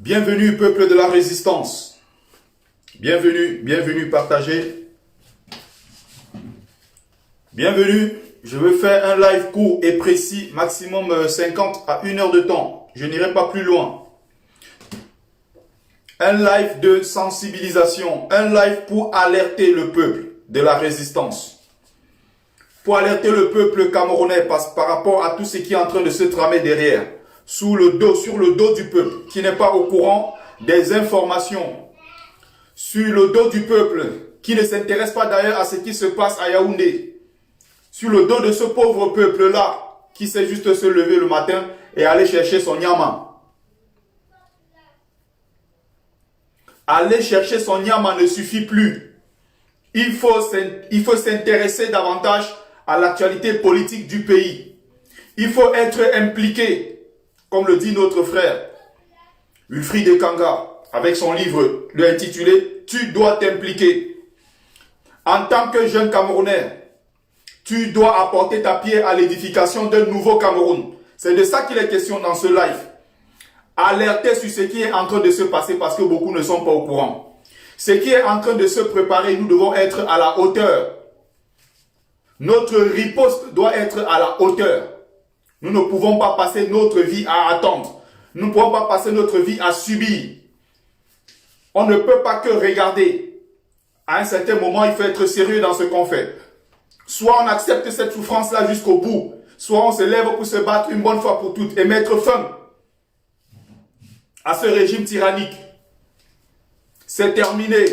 Bienvenue, peuple de la résistance. Bienvenue, bienvenue, partagez. Bienvenue, je veux faire un live court et précis, maximum 50 à 1 heure de temps. Je n'irai pas plus loin. Un live de sensibilisation, un live pour alerter le peuple de la résistance. Pour alerter le peuple camerounais par rapport à tout ce qui est en train de se tramer derrière. Sur le dos du peuple, qui n'est pas au courant des informations, sur le dos du peuple, qui ne s'intéresse pas d'ailleurs à ce qui se passe à Yaoundé, sur le dos de ce pauvre peuple-là, qui sait juste se lever le matin et aller chercher son nyama. Aller chercher son nyama ne suffit plus. Il faut s'intéresser davantage à l'actualité politique du pays. Il faut être impliqué. Comme le dit notre frère Wilfried Kanga, avec son livre intitulé « Tu dois t'impliquer ». En tant que jeune Camerounais, tu dois apporter ta pierre à l'édification d'un nouveau Cameroun. C'est de ça qu'il est question dans ce live. Alerter sur ce qui est en train de se passer parce que beaucoup ne sont pas au courant. Ce qui est en train de se préparer, nous devons être à la hauteur. Notre riposte doit être à la hauteur. Nous ne pouvons pas passer notre vie à attendre. Nous ne pouvons pas passer notre vie à subir. On ne peut pas que regarder. À un certain moment, il faut être sérieux dans ce qu'on fait. Soit on accepte cette souffrance-là jusqu'au bout, soit on se lève pour se battre une bonne fois pour toutes et mettre fin à ce régime tyrannique. C'est terminé.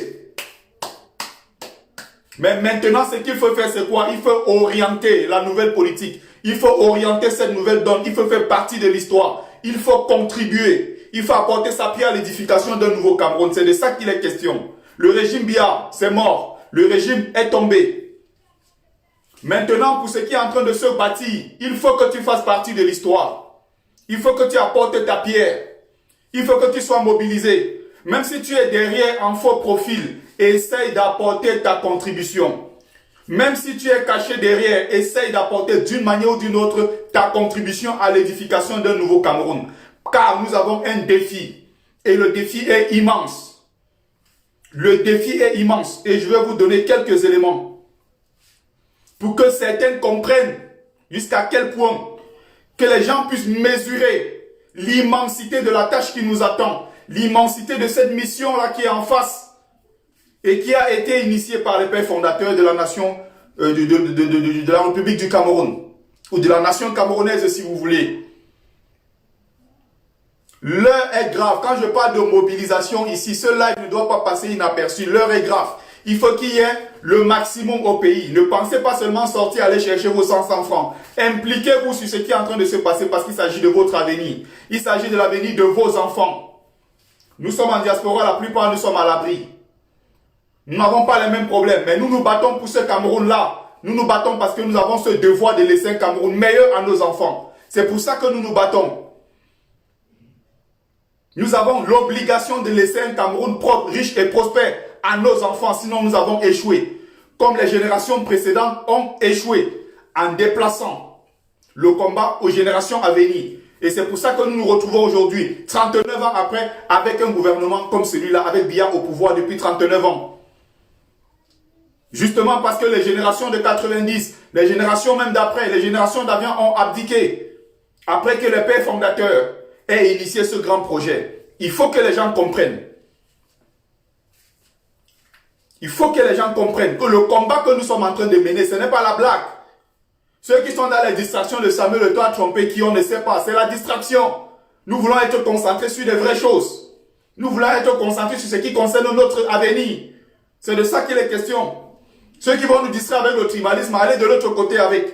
Mais maintenant, ce qu'il faut faire, c'est quoi? Il faut orienter la nouvelle politique. Il faut orienter cette nouvelle donne. Il faut faire partie de l'histoire. Il faut contribuer. Il faut apporter sa pierre à l'édification d'un nouveau Cameroun. C'est de ça qu'il est question. Le régime Biya, c'est mort. Le régime est tombé. Maintenant, pour ce qui est en train de se bâtir, il faut que tu fasses partie de l'histoire. Il faut que tu apportes ta pierre. Il faut que tu sois mobilisé. Même si tu es derrière en faux profil, essaye d'apporter ta contribution. Même si tu es caché derrière, essaye d'apporter d'une manière ou d'une autre ta contribution à l'édification d'un nouveau Cameroun. Car nous avons un défi. Et le défi est immense. Le défi est immense. Et je vais vous donner quelques éléments. Pour que certains comprennent jusqu'à quel point que les gens puissent mesurer l'immensité de la tâche qui nous attend. L'immensité de cette mission-là qui est en face. Et qui a été initié par les pères fondateurs de la nation, de la République du Cameroun, ou de la nation camerounaise si vous voulez. L'heure est grave. Quand je parle de mobilisation ici, ce live ne doit pas passer inaperçu. L'heure est grave. Il faut qu'il y ait le maximum au pays. Ne pensez pas seulement sortir, aller chercher vos 500 francs. Impliquez-vous sur ce qui est en train de se passer parce qu'il s'agit de votre avenir. Il s'agit de l'avenir de vos enfants. Nous sommes en diaspora, la plupart nous sommes à l'abri. Nous n'avons pas les mêmes problèmes, mais nous nous battons pour ce Cameroun-là. Nous nous battons parce que nous avons ce devoir de laisser un Cameroun meilleur à nos enfants. C'est pour ça que nous nous battons. Nous avons l'obligation de laisser un Cameroun propre, riche et prospère à nos enfants, sinon nous avons échoué. Comme les générations précédentes ont échoué en déplaçant le combat aux générations à venir. Et c'est pour ça que nous nous retrouvons aujourd'hui, 39 ans après, avec un gouvernement comme celui-là, avec Biya au pouvoir depuis 39 ans. Justement parce que les générations de 90, les générations même d'après, les générations d'avant ont abdiqué. Après que les pères fondateurs aient initié ce grand projet. Il faut que les gens comprennent. Il faut que les gens comprennent que le combat que nous sommes en train de mener, ce n'est pas la blague. Ceux qui sont dans les distractions de Samuel Eto'o a trompé, qui on ne sait pas, c'est la distraction. Nous voulons être concentrés sur des vraies choses. Nous voulons être concentrés sur ce qui concerne notre avenir. C'est de ça qu'il est question. Ceux qui vont nous distraire avec le tribalisme, allez de l'autre côté avec.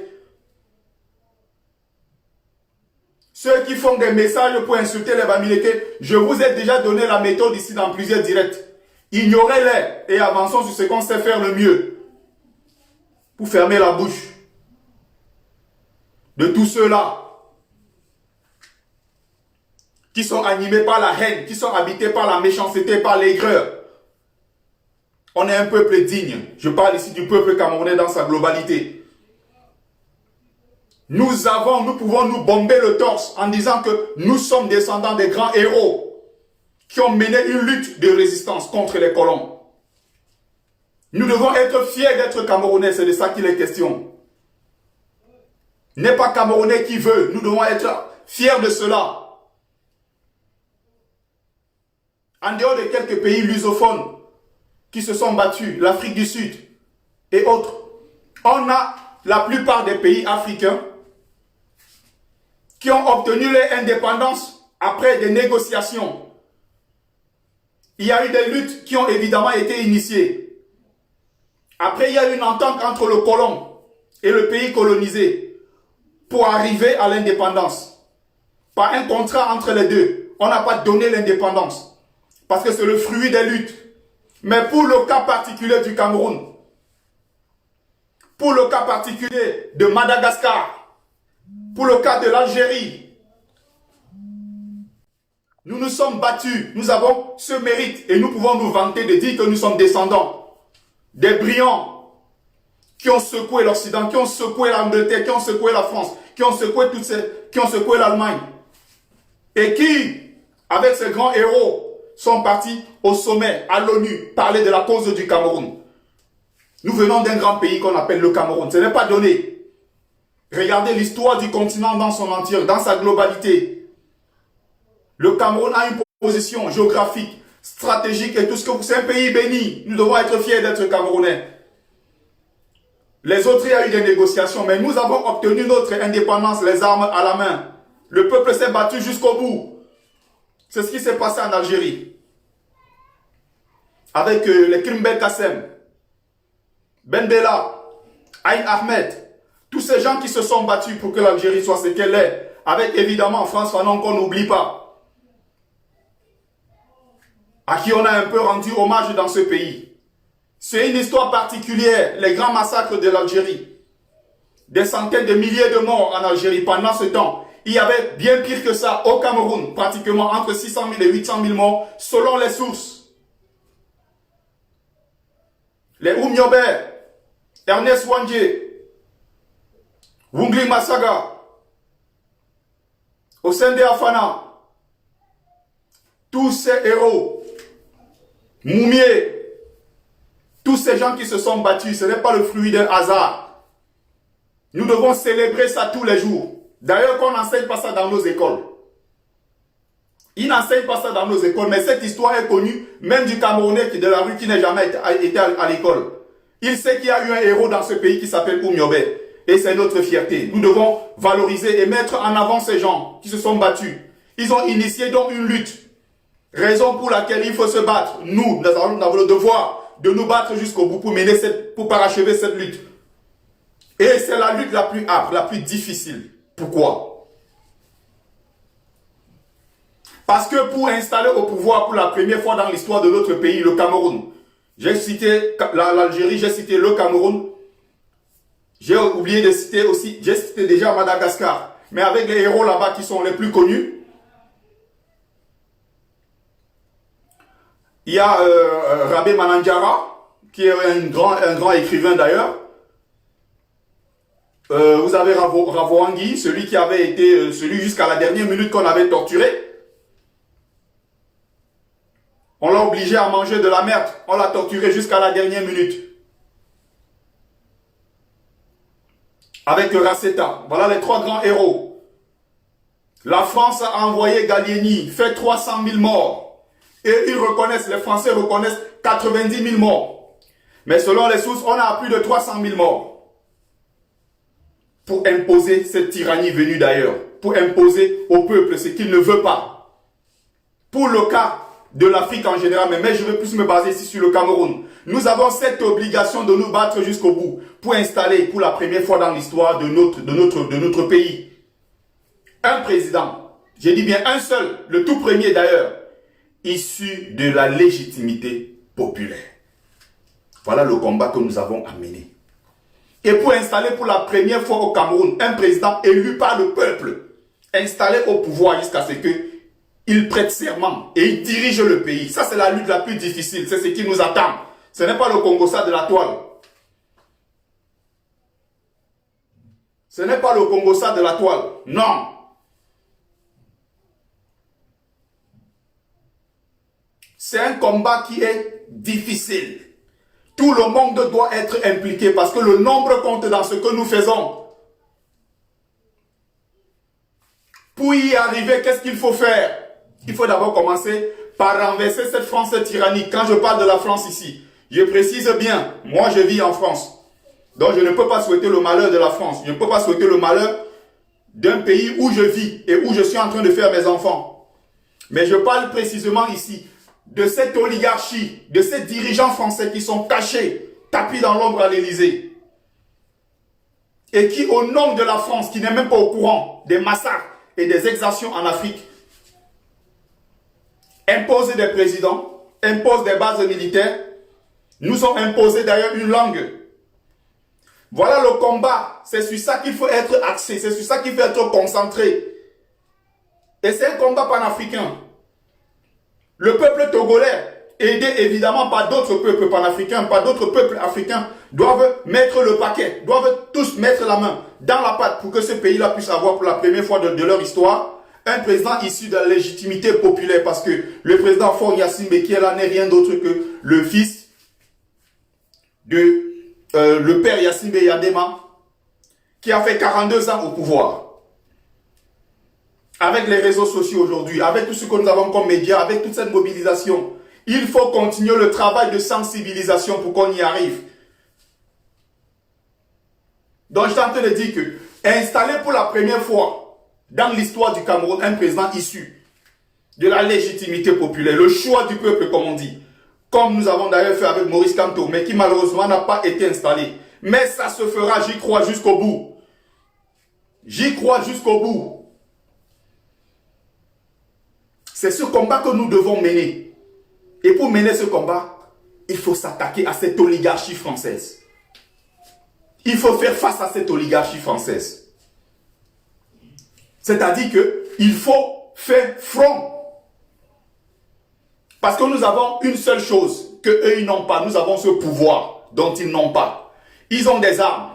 Ceux qui font des messages pour insulter les Bamileke, je vous ai déjà donné la méthode ici dans plusieurs directs. Ignorez-les et avançons sur ce qu'on sait faire le mieux. Pour fermer la bouche de tous ceux-là qui sont animés par la haine, qui sont habités par la méchanceté, par l'aigreur. On est un peuple digne. Je parle ici du peuple camerounais dans sa globalité. Nous pouvons nous bomber le torse en disant que nous sommes descendants des grands héros qui ont mené une lutte de résistance contre les colons. Nous devons être fiers d'être Camerounais, c'est de ça qu'il est question. N'est pas Camerounais qui veut, nous devons être fiers de cela. En dehors de quelques pays lusophones qui se sont battus, l'Afrique du Sud et autres, on a la plupart des pays africains qui ont obtenu leur indépendance après des négociations. Il y a eu des luttes qui ont évidemment été initiées. Après, il y a eu une entente entre le colon et le pays colonisé pour arriver à l'indépendance. Par un contrat entre les deux, on n'a pas donné l'indépendance parce que c'est le fruit des luttes. Mais pour le cas particulier du Cameroun, pour le cas particulier de Madagascar, pour le cas de l'Algérie, nous nous sommes battus, nous avons ce mérite et nous pouvons nous vanter de dire que nous sommes descendants des brillants qui ont secoué l'Occident, qui ont secoué l'Angleterre, qui ont secoué la France, qui ont secoué qui ont secoué l'Allemagne et qui, avec ces grands héros, sont partis au sommet, à l'ONU, parler de la cause du Cameroun. Nous venons d'un grand pays qu'on appelle le Cameroun. Ce n'est pas donné. Regardez l'histoire du continent dans son entier, dans sa globalité. Le Cameroun a une position géographique, stratégique et tout ce que vous... C'est un pays béni. Nous devons être fiers d'être Camerounais. Les autres, il y a eu des négociations, mais nous avons obtenu notre indépendance, les armes à la main. Le peuple s'est battu jusqu'au bout. C'est ce qui s'est passé en Algérie. Avec les Krimbel Kassem, Ben Bella, Aïn Ahmed, tous ces gens qui se sont battus pour que l'Algérie soit ce qu'elle est, avec évidemment France Fanon qu'on n'oublie pas, à qui on a un peu rendu hommage dans ce pays. C'est une histoire particulière, les grands massacres de l'Algérie. Des centaines de milliers de morts en Algérie pendant ce temps. Il y avait bien pire que ça au Cameroun, pratiquement entre 600 000 et 800 000 morts, selon les sources. Les Oumiobe, Ernest Wandje, Wungli Masaga, Osende Afana, tous ces héros, Moumié, tous ces gens qui se sont battus, ce n'est pas le fruit d'un hasard. Nous devons célébrer ça tous les jours. D'ailleurs, qu'on n'enseigne pas ça dans nos écoles. Ils n'enseignent pas ça dans nos écoles, mais cette histoire est connue, même du Camerounais de la rue qui n'a jamais été à l'école. Il sait qu'il y a eu un héros dans ce pays qui s'appelle Oumiobe. Et c'est notre fierté. Nous devons valoriser et mettre en avant ces gens qui se sont battus. Ils ont initié donc une lutte. Raison pour laquelle il faut se battre. Nous avons le devoir de nous battre jusqu'au bout pour parachever cette lutte. Et c'est la lutte la plus âpre, la plus difficile. Pourquoi? Parce que pour installer au pouvoir pour la première fois dans l'histoire de notre pays, le Cameroun, j'ai cité l'Algérie, j'ai cité le Cameroun, j'ai oublié de citer aussi, j'ai cité déjà Madagascar, mais avec les héros là-bas qui sont les plus connus, il y a Rabé Mananjara, qui est un grand écrivain d'ailleurs. Vous avez Ravoangui, celui qui avait été, celui jusqu'à la dernière minute qu'on avait torturé. On l'a obligé à manger de la merde. On l'a torturé jusqu'à la dernière minute. Avec Raceta. Voilà les trois grands héros. La France a envoyé Gallieni, fait 300 000 morts. Et ils reconnaissent, les Français reconnaissent 90 000 morts. Mais selon les sources, on a plus de 300 000 morts. Pour imposer cette tyrannie venue d'ailleurs. Pour imposer au peuple ce qu'il ne veut pas. Pour le cas de l'Afrique en général, mais je vais plus me baser ici sur le Cameroun. Nous avons cette obligation de nous battre jusqu'au bout pour installer pour la première fois dans l'histoire de notre pays un président, j'ai dit bien un seul, le tout premier d'ailleurs, issu de la légitimité populaire. Voilà le combat que nous avons à mener. Et pour installer pour la première fois au Cameroun un président élu par le peuple, installé au pouvoir jusqu'à ce que il prête serment et il dirige le pays. Ça, c'est la lutte la plus difficile. C'est ce qui nous attend. Ce n'est pas le Congo-Ça de la toile. Ce n'est pas le Congo-Ça de la toile. Non. C'est un combat qui est difficile. Tout le monde doit être impliqué parce que le nombre compte dans ce que nous faisons. Pour y arriver, qu'est-ce qu'il faut faire? Il faut d'abord commencer par renverser cette France tyrannique. Quand je parle de la France ici, je précise bien, moi je vis en France. Donc je ne peux pas souhaiter le malheur de la France. Je ne peux pas souhaiter le malheur d'un pays où je vis et où je suis en train de faire mes enfants. Mais je parle précisément ici de cette oligarchie, de ces dirigeants français qui sont cachés, tapis dans l'ombre à l'Élysée. Et qui, au nom de la France, qui n'est même pas au courant des massacres et des exactions en Afrique, imposent des présidents, imposent des bases militaires, nous ont imposé d'ailleurs une langue. Voilà le combat, c'est sur ça qu'il faut être axé, c'est sur ça qu'il faut être concentré. Et c'est un combat panafricain. Le peuple togolais, aidé évidemment par d'autres peuples panafricains, par d'autres peuples africains, doivent mettre le paquet, doivent tous mettre la main dans la pâte pour que ce pays-là puisse avoir pour la première fois de leur histoire un président issu de la légitimité populaire, parce que le président Faure Gnassingbé qui est là n'est rien d'autre que le fils de le père Gnassingbé Eyadema, qui a fait 42 ans au pouvoir. Avec les réseaux sociaux aujourd'hui, avec tout ce que nous avons comme médias, avec toute cette mobilisation, il faut continuer le travail de sensibilisation pour qu'on y arrive. Donc je suis en train de dire que installer pour la première fois dans l'histoire du Cameroun un président issu de la légitimité populaire, le choix du peuple comme on dit, comme nous avons d'ailleurs fait avec Maurice Kamto, mais qui malheureusement n'a pas été installé. Mais ça se fera, j'y crois jusqu'au bout. J'y crois jusqu'au bout. C'est ce combat que nous devons mener. Et pour mener ce combat, il faut s'attaquer à cette oligarchie française. Il faut faire face à cette oligarchie française. C'est-à-dire qu'il faut faire front. Parce que nous avons une seule chose qu'eux ils n'ont pas. Nous avons ce pouvoir dont ils n'ont pas. Ils ont des armes.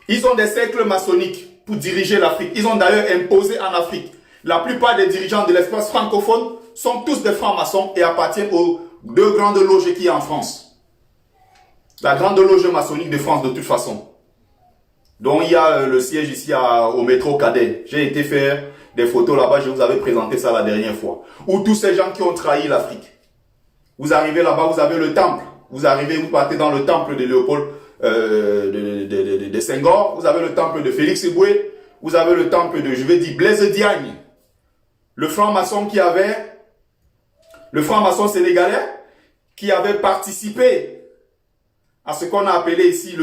Ils ont des cercles maçonniques pour diriger l'Afrique. Ils ont d'ailleurs imposé en Afrique. La plupart des dirigeants de l'espace francophone sont tous des francs-maçons et appartiennent aux deux grandes loges qu'il y a en France. La grande loge maçonnique de France de toute façon. Donc il y a le siège ici au métro Cadet. J'ai été faire des photos là-bas, je vous avais présenté ça la dernière fois. Où tous ces gens qui ont trahi l'Afrique. Vous arrivez là-bas, vous avez le temple. Vous arrivez, vous partez dans le temple de Léopold, de Senghor. Vous avez le temple de Félix Éboué. Vous avez le temple de, je vais dire, Blaise Diagne. Le franc-maçon le franc-maçon sénégalais qui avait participé à ce qu'on a appelé ici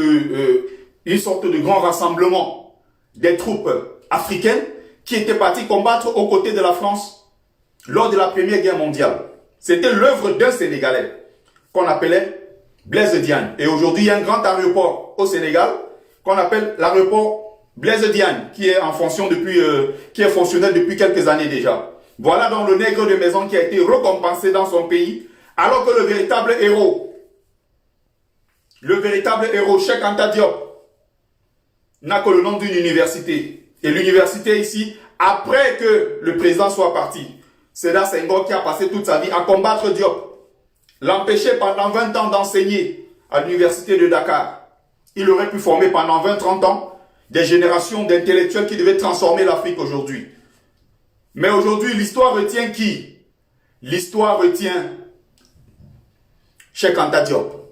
une sorte de grand rassemblement des troupes africaines qui étaient parties combattre aux côtés de la France lors de la Première Guerre mondiale. C'était l'œuvre d'un Sénégalais qu'on appelait Blaise Diagne. Et aujourd'hui, il y a un grand aéroport au Sénégal qu'on appelle l'aéroport Blaise Diagne, qui est en fonction depuis, qui est fonctionnel depuis quelques années déjà. Voilà donc le nègre de maison qui a été récompensé dans son pays, alors que le véritable héros, Cheikh Anta Diop, n'a que le nom d'une université. Et l'université ici, après que le président soit parti, Sédar Senghor qui a passé toute sa vie à combattre Diop, l'empêcher pendant 20 ans d'enseigner à l'université de Dakar. Il aurait pu former pendant 20-30 ans des générations d'intellectuels qui devaient transformer l'Afrique aujourd'hui. Mais aujourd'hui, l'histoire retient qui? L'histoire retient Cheikh Anta Diop.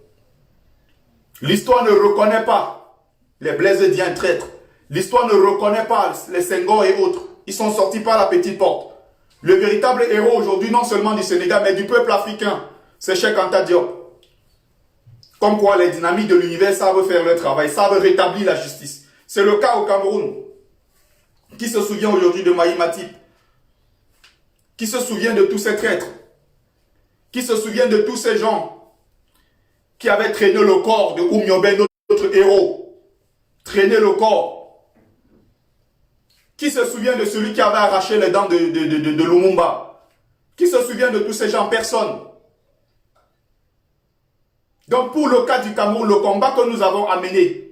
L'histoire ne reconnaît pas les Blaise Diagne traîtres. L'histoire ne reconnaît pas les Senghor et autres. Ils sont sortis par la petite porte. Le véritable héros aujourd'hui, non seulement du Sénégal, mais du peuple africain, c'est Cheikh Anta Diop. Comme quoi les dynamiques de l'univers savent faire leur travail, savent rétablir la justice. C'est le cas au Cameroun. Qui se souvient aujourd'hui de Mahi Matip? Qui se souvient de tous ces traîtres? Qui se souvient de tous ces gens qui avaient traîné le corps de Oumyobé, notre héros? Traîné le corps. Qui se souvient de celui qui avait arraché les dents de Lumumba? Qui se souvient de tous ces gens? Personne. Donc pour le cas du Cameroun, le combat que nous avons amené,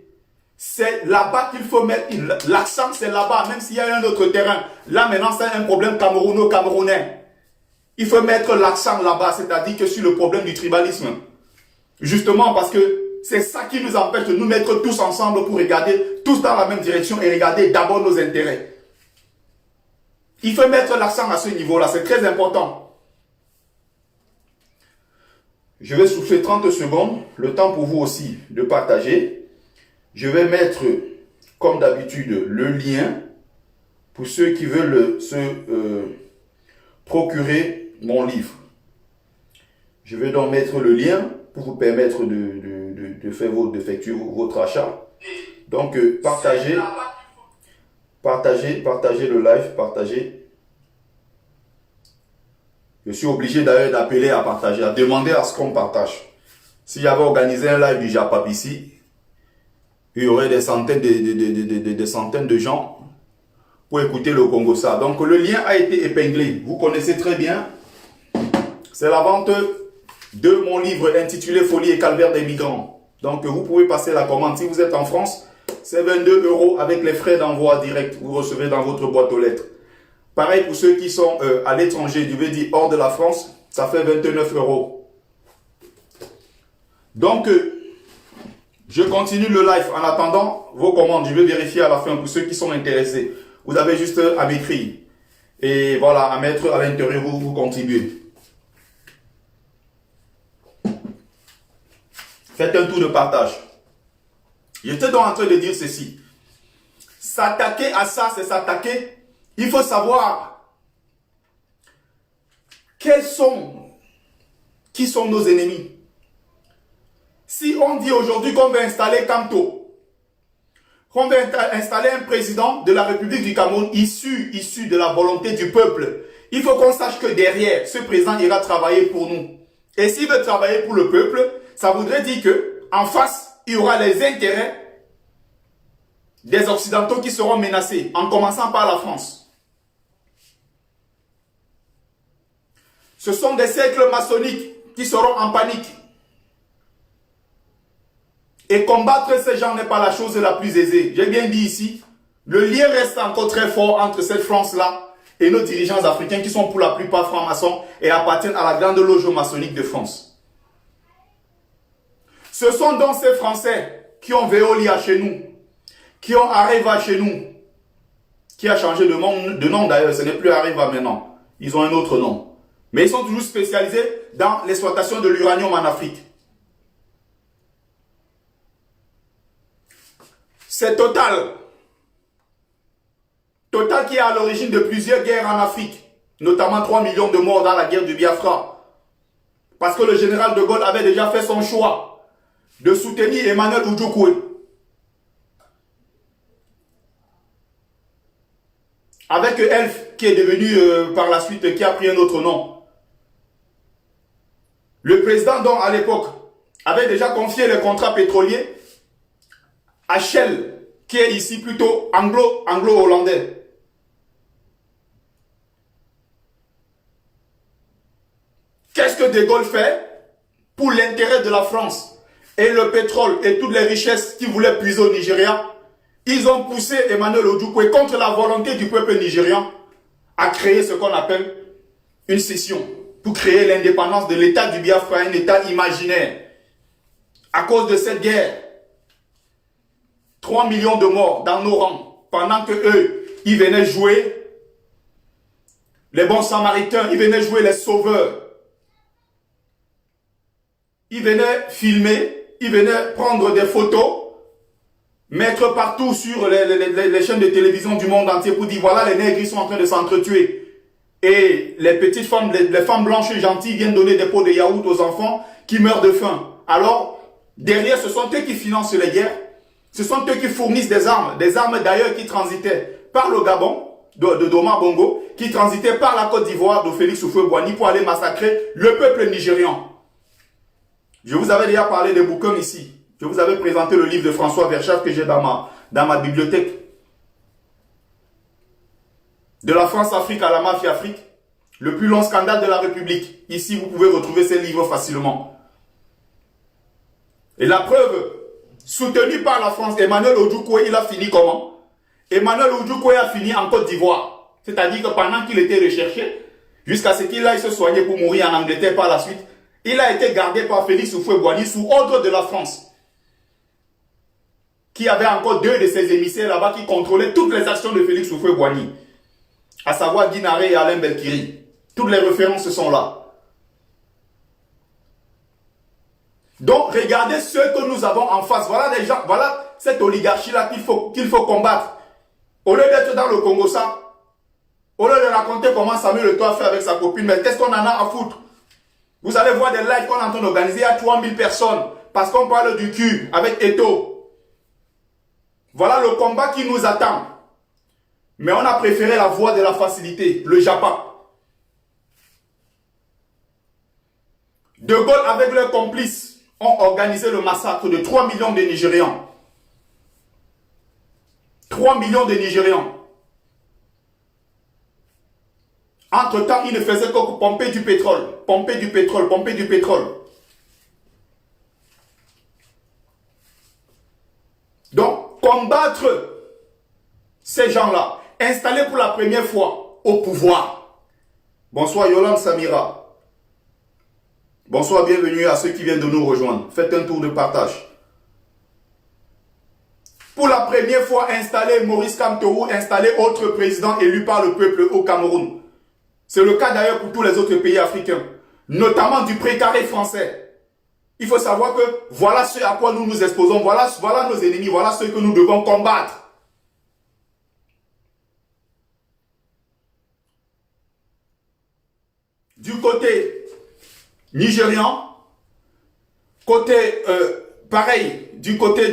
c'est là-bas qu'il faut mettre l'accent, c'est là-bas, même s'il y a un autre terrain. Là maintenant c'est un problème camerouno-camerounais. Il faut mettre l'accent là-bas, c'est-à-dire que sur le problème du tribalisme. Justement parce que c'est ça qui nous empêche de nous mettre tous ensemble pour regarder tous dans la même direction et regarder d'abord nos intérêts. Il faut mettre l'accent à ce niveau-là, c'est très important. Je vais souffler 30 secondes, le temps pour vous aussi de partager. Je vais mettre, comme d'habitude, le lien pour ceux qui veulent se procurer mon livre. Je vais donc mettre le lien pour vous permettre d'effectuer votre achat. Donc, partagez le live, partagez. Je suis obligé d'ailleurs d'appeler à partager, à demander à ce qu'on partage. Si j'avais organisé un live du Japap ici, il y aurait des centaines de gens pour écouter le Congo ça. Donc le lien a été épinglé. Vous connaissez très bien. C'est la vente de mon livre intitulé Folie et calvaire des migrants. Donc vous pouvez passer la commande. Si vous êtes en France, c'est 22 € avec les frais d'envoi direct. Vous recevez dans votre boîte aux lettres. Pareil pour ceux qui sont à l'étranger, je veux dire hors de la France, ça fait 29 €. Donc, je continue le live. En attendant vos commandes, je vais vérifier à la fin pour ceux qui sont intéressés. Vous avez juste à m'écrire. Et voilà, à mettre à l'intérieur, vous contribuez. Faites un tour de partage. J'étais donc en train de dire ceci. S'attaquer à ça, c'est s'attaquer. Il faut savoir qui sont nos ennemis. Si on dit aujourd'hui qu'on va installer Kanto, qu'on va installer un président de la République du Cameroun issu de la volonté du peuple, il faut qu'on sache que derrière, ce président ira travailler pour nous. Et s'il veut travailler pour le peuple, ça voudrait dire que en face, il y aura les intérêts des Occidentaux qui seront menacés, en commençant par la France. Ce sont des cercles maçonniques qui seront en panique. Et combattre ces gens n'est pas la chose la plus aisée. J'ai bien dit ici, le lien reste encore très fort entre cette France-là et nos dirigeants africains qui sont pour la plupart francs-maçons et appartiennent à la grande loge maçonnique de France. Ce sont donc ces Français qui ont Veolia chez nous, qui ont Areva chez nous, qui a changé de nom d'ailleurs, ce n'est plus Areva maintenant, ils ont un autre nom. Mais ils sont toujours spécialisés dans l'exploitation de l'uranium en Afrique. C'est Total. Total qui est à l'origine de plusieurs guerres en Afrique, notamment 3 millions de morts dans la guerre du Biafra. Parce que le général de Gaulle avait déjà fait son choix de soutenir Emmanuel Ujukwe. Avec Elf qui est devenu par la suite, qui a pris un autre nom. Le président donc à l'époque avait déjà confié les contrats pétroliers à Shell, qui est ici plutôt anglo-hollandais. Qu'est-ce que De Gaulle fait pour l'intérêt de la France et le pétrole et toutes les richesses qu'il voulait puiser au Nigeria? Ils ont poussé Emmanuel Ojukwe contre la volonté du peuple nigérian à créer ce qu'on appelle une scission pour créer l'indépendance de l'État du Biafra, un État imaginaire. À cause de cette guerre, 3 millions de morts dans nos rangs, pendant que eux, ils venaient jouer les bons samaritains, ils venaient jouer les sauveurs. Ils venaient filmer, ils venaient prendre des photos, mettre partout sur les chaînes de télévision du monde entier pour dire voilà les nègres ils sont en train de s'entretuer. Et les petites femmes, les femmes blanches et gentilles viennent donner des pots de yaourt aux enfants qui meurent de faim. Alors, derrière, ce sont eux qui financent les guerres. Ce sont eux qui fournissent des armes d'ailleurs qui transitaient par le Gabon, d'Omar Bongo, qui transitaient par la Côte d'Ivoire de Félix Houphouët-Boigny pour aller massacrer le peuple nigérian. Je vous avais déjà parlé des bouquins ici. Je vous avais présenté le livre de François Verschaff que j'ai dans ma bibliothèque. De la France-Afrique à la mafia-Afrique, le plus long scandale de la République. Ici, vous pouvez retrouver ces livres facilement. Et la preuve, soutenu par la France, Emmanuel Ojukwe, il a fini comment? Emmanuel Ojukwe a fini en Côte d'Ivoire. C'est-à-dire que pendant qu'il était recherché, jusqu'à ce qu'il aille se soigner pour mourir en Angleterre par la suite. Il a été gardé par Félix Houphouët-Boigny sous ordre de la France, qui avait encore 2 de ses émissaires là-bas qui contrôlaient toutes les actions de Félix Houphouët-Boigny, à savoir Guy Naré et Alain Belkiri. Toutes les références sont là. Donc, regardez ce que nous avons en face. Voilà les gens, voilà cette oligarchie-là qu'il faut combattre. Au lieu d'être dans le Congo, ça, au lieu de raconter comment Samuel Eto'o a fait avec sa copine, mais qu'est-ce qu'on en a à foutre? Vous allez voir des lives qu'on est en train d'organiser à 3000 personnes parce qu'on parle du cul avec Eto'o. Voilà le combat qui nous attend. Mais on a préféré la voie de la facilité, le Japon. De Gaulle avec leurs complices ont organisé le massacre de 3 millions de Nigérians. 3 millions de Nigérians. Entre-temps, ils ne faisaient que pomper du pétrole, pomper du pétrole, pomper du pétrole. Donc, combattre ces gens-là, installés pour la première fois au pouvoir. Bonsoir Yolande Samira. Bonsoir, bienvenue à ceux qui viennent de nous rejoindre. Faites un tour de partage. Pour la première fois installé Maurice Kamtorou, installé autre président élu par le peuple au Cameroun. C'est le cas d'ailleurs pour tous les autres pays africains, notamment du précaré français. Il faut savoir que voilà ce à quoi nous nous exposons, voilà nos ennemis, voilà ceux que nous devons combattre. Du côté nigérian, pareil, du côté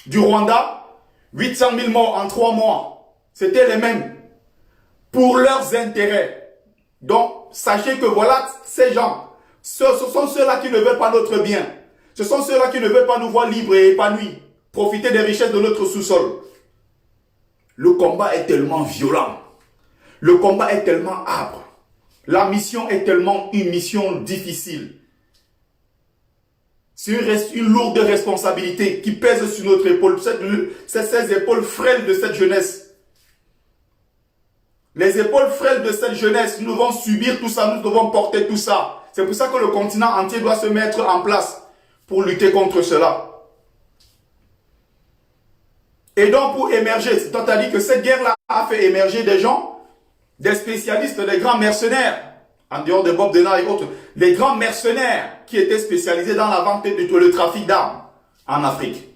du Rwanda, 800 000 morts en 3 mois, c'était les mêmes, pour leurs intérêts. Donc, sachez que voilà ces gens, ce sont ceux-là qui ne veulent pas notre bien, ce sont ceux-là qui ne veulent pas nous voir libres et épanouis, profiter des richesses de notre sous-sol. Le combat est tellement violent, le combat est tellement âpre, la mission est tellement une mission difficile. C'est une lourde responsabilité qui pèse sur notre épaule, ces épaules frêles de cette jeunesse. Les épaules frêles de cette jeunesse, nous devons subir tout ça, nous devons porter tout ça. C'est pour ça que le continent entier doit se mettre en place pour lutter contre cela. Et donc pour émerger, c'est-à-dire que cette guerre-là a fait émerger des gens, des spécialistes, des grands mercenaires, en dehors de Bob Denard et autres, des grands mercenaires qui étaient spécialisés dans la vente et le trafic d'armes en Afrique.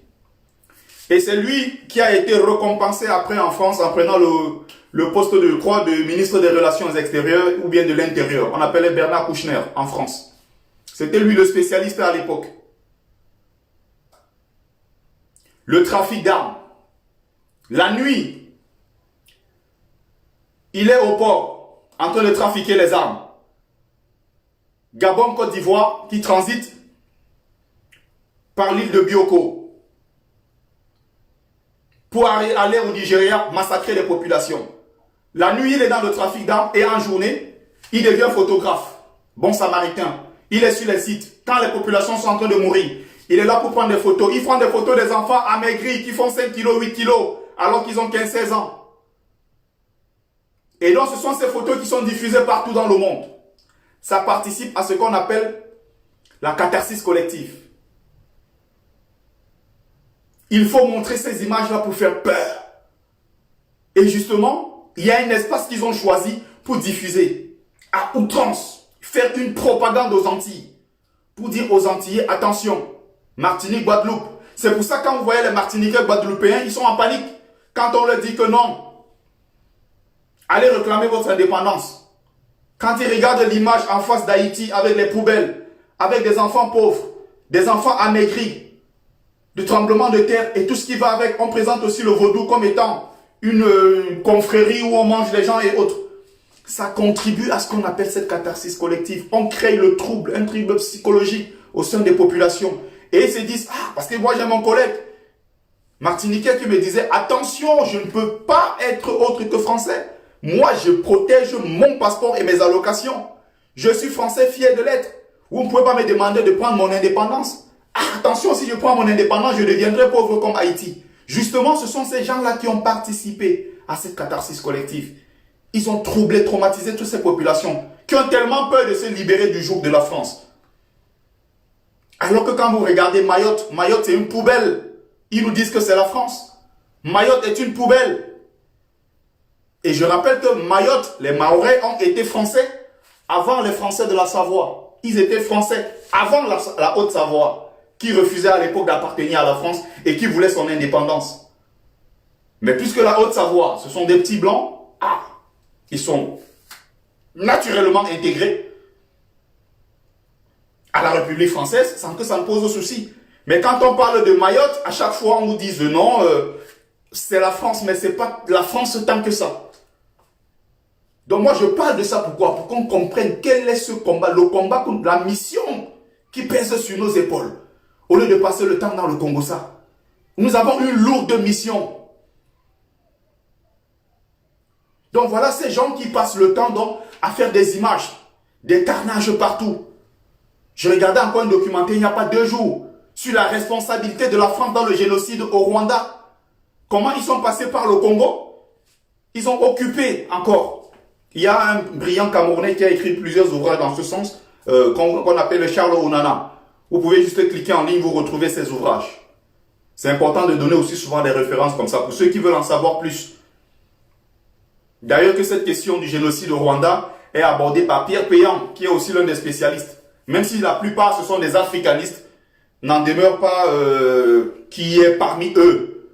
Et c'est lui qui a été récompensé après en France en prenant le poste de ministre des Relations extérieures ou bien de l'Intérieur. On appelait Bernard Kouchner en France. C'était lui le spécialiste à l'époque. Le trafic d'armes. La nuit, il est au port en train de trafiquer les armes. Gabon, Côte d'Ivoire, qui transite par l'île de Bioko pour aller au Nigeria massacrer les populations. La nuit, il est dans le trafic d'armes et en journée, il devient photographe, bon samaritain. Il est sur les sites. Quand les populations sont en train de mourir, il est là pour prendre des photos. Il prend des photos des enfants amaigris qui font 5 kilos, 8 kilos, alors qu'ils ont 15-16 ans. Et donc, ce sont ces photos qui sont diffusées partout dans le monde. Ça participe à ce qu'on appelle la catharsis collective. Il faut montrer ces images-là pour faire peur. Et justement, il y a un espace qu'ils ont choisi pour diffuser à outrance, faire une propagande aux Antilles, pour dire aux Antillais, attention, Martinique, Guadeloupe. C'est pour ça que quand vous voyez les Martiniquais Guadeloupéens, ils sont en panique. Quand on leur dit que non, allez réclamer votre indépendance. Quand ils regardent l'image en face d'Haïti avec les poubelles, avec des enfants pauvres, des enfants amaigris, du tremblement de terre et tout ce qui va avec, on présente aussi le vaudou comme étant une confrérie où on mange les gens et autres. Ça contribue à ce qu'on appelle cette catharsis collective. On crée le trouble, un trouble psychologique au sein des populations. Et ils se disent, ah, parce que moi j'ai mon collègue martiniquais qui me disait, attention, je ne peux pas être autre que français. Moi, je protège mon passeport et mes allocations. Je suis français fier de l'être. Vous ne pouvez pas me demander de prendre mon indépendance. Ah, attention, si je prends mon indépendance, je deviendrai pauvre comme Haïti. Justement, ce sont ces gens-là qui ont participé à cette catharsis collective. Ils ont troublé, traumatisé toutes ces populations qui ont tellement peur de se libérer du joug de la France. Alors que quand vous regardez Mayotte, Mayotte c'est une poubelle. Ils nous disent que c'est la France. Mayotte est une poubelle. Et je rappelle que Mayotte, les Mahorais ont été français avant les Français de la Savoie. Ils étaient français avant la Haute-Savoie, qui refusait à l'époque d'appartenir à la France et qui voulait son indépendance. Mais puisque la Haute-Savoie, ce sont des petits blancs, ils sont naturellement intégrés à la République française sans que ça ne pose de souci. Mais quand on parle de Mayotte, à chaque fois on nous dit non, c'est la France, mais c'est pas la France tant que ça. Donc moi je parle de ça pourquoi? Pour qu'on comprenne quel est ce combat, le combat contre la mission qui pèse sur nos épaules. Au lieu de passer le temps dans le Congo-Ça. Nous avons une lourde mission. Donc voilà ces gens qui passent le temps donc, à faire des images, des carnages partout. Je regardais encore un documentaire il n'y a pas 2 jours sur la responsabilité de la France dans le génocide au Rwanda. Comment ils sont passés par le Congo? Ils ont occupé encore. Il y a un brillant Camerounais qui a écrit plusieurs ouvrages dans ce sens, qu'on appelle Charles Onana. Vous pouvez juste cliquer en ligne, vous retrouvez ces ouvrages. C'est important de donner aussi souvent des références comme ça pour ceux qui veulent en savoir plus. D'ailleurs que cette question du génocide au Rwanda est abordée par Pierre Péan, qui est aussi l'un des spécialistes. Même si la plupart ce sont des africanistes, n'en demeure pas qui est parmi eux.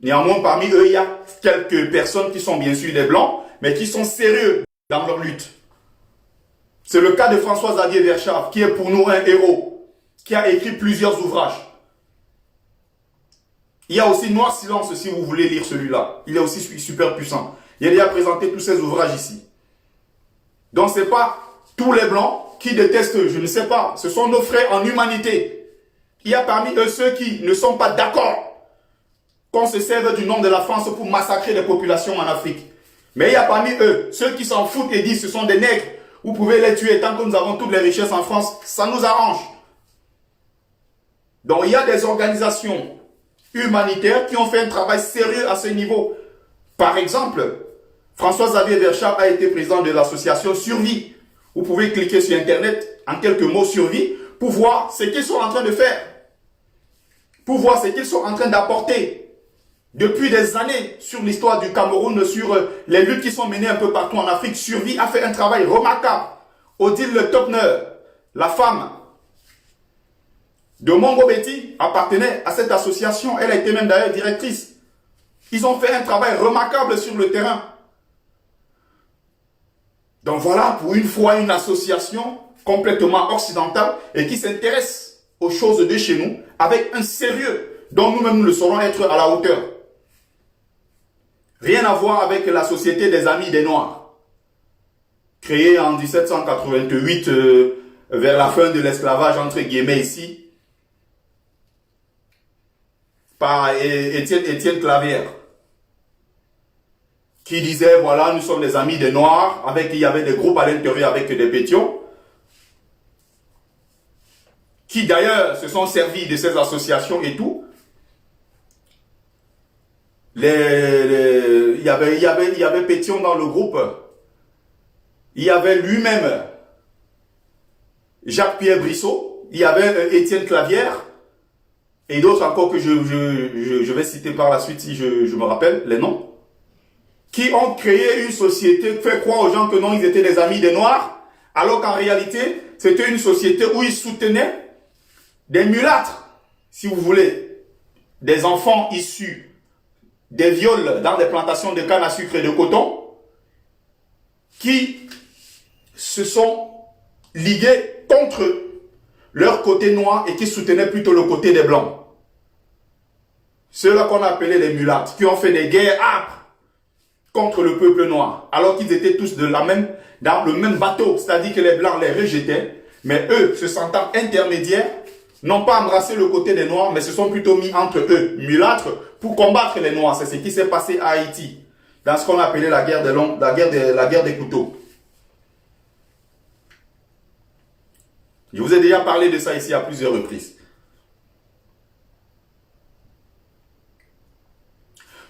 Néanmoins, parmi eux, il y a quelques personnes qui sont bien sûr des blancs, mais qui sont sérieux dans leur lutte. C'est le cas de François-Xavier Verschaff, qui est pour nous un héros, qui a écrit plusieurs ouvrages. Il y a aussi Noir Silence, si vous voulez lire celui-là. Il est aussi super puissant. Il a présenté tous ses ouvrages ici. Donc, ce n'est pas tous les blancs qui détestent, je ne sais pas. Ce sont nos frères en humanité. Il y a parmi eux ceux qui ne sont pas d'accord qu'on se serve du nom de la France pour massacrer les populations en Afrique. Mais il y a parmi eux ceux qui s'en foutent et disent ce sont des nègres. Vous pouvez les tuer tant que nous avons toutes les richesses en France. Ça nous arrange. Donc, il y a des organisations humanitaires qui ont fait un travail sérieux à ce niveau. Par exemple, François-Xavier Verschaff a été président de l'association Survie. Vous pouvez cliquer sur Internet, en quelques mots, Survie, pour voir ce qu'ils sont en train de faire. Pour voir ce qu'ils sont en train d'apporter depuis des années sur l'histoire du Cameroun, sur les luttes qui sont menées un peu partout en Afrique. Survie a fait un travail remarquable. Odile Le Topner, la femme de Mongo Betty, appartenait à cette association. Elle a été même d'ailleurs directrice. Ils ont fait un travail remarquable sur le terrain. Donc voilà, pour une fois, une association complètement occidentale et qui s'intéresse aux choses de chez nous avec un sérieux dont nous-mêmes nous le saurons être à la hauteur. Rien à voir avec la Société des Amis des Noirs, créée en 1788 vers la fin de l'esclavage entre guillemets ici, par Étienne Clavière, qui disait, voilà, nous sommes les amis des Noirs, il y avait des groupes à l'intérieur avec des pétions, qui d'ailleurs se sont servis de ces associations et tout. Il y avait Pétion dans le groupe, il y avait lui-même Jacques-Pierre Brissot, il y avait Étienne Clavière, et d'autres encore que je vais citer par la suite si je me rappelle les noms, qui ont créé une société, fait croire aux gens que non, ils étaient des amis des Noirs, alors qu'en réalité, c'était une société où ils soutenaient des mulâtres, si vous voulez, des enfants issus des viols dans des plantations de canne à sucre et de coton, qui se sont ligués contre leur côté noir et qui soutenaient plutôt le côté des blancs. Ceux-là qu'on appelait les mulâtres, qui ont fait des guerres âpres contre le peuple noir, alors qu'ils étaient tous dans le même bateau, c'est-à-dire que les blancs les rejetaient, mais eux, se sentant intermédiaires, n'ont pas embrassé le côté des noirs, mais se sont plutôt mis entre eux, mulâtres, pour combattre les noirs. C'est ce qui s'est passé à Haïti, dans ce qu'on appelait la guerre des couteaux. Je vous ai déjà parlé de ça ici à plusieurs reprises.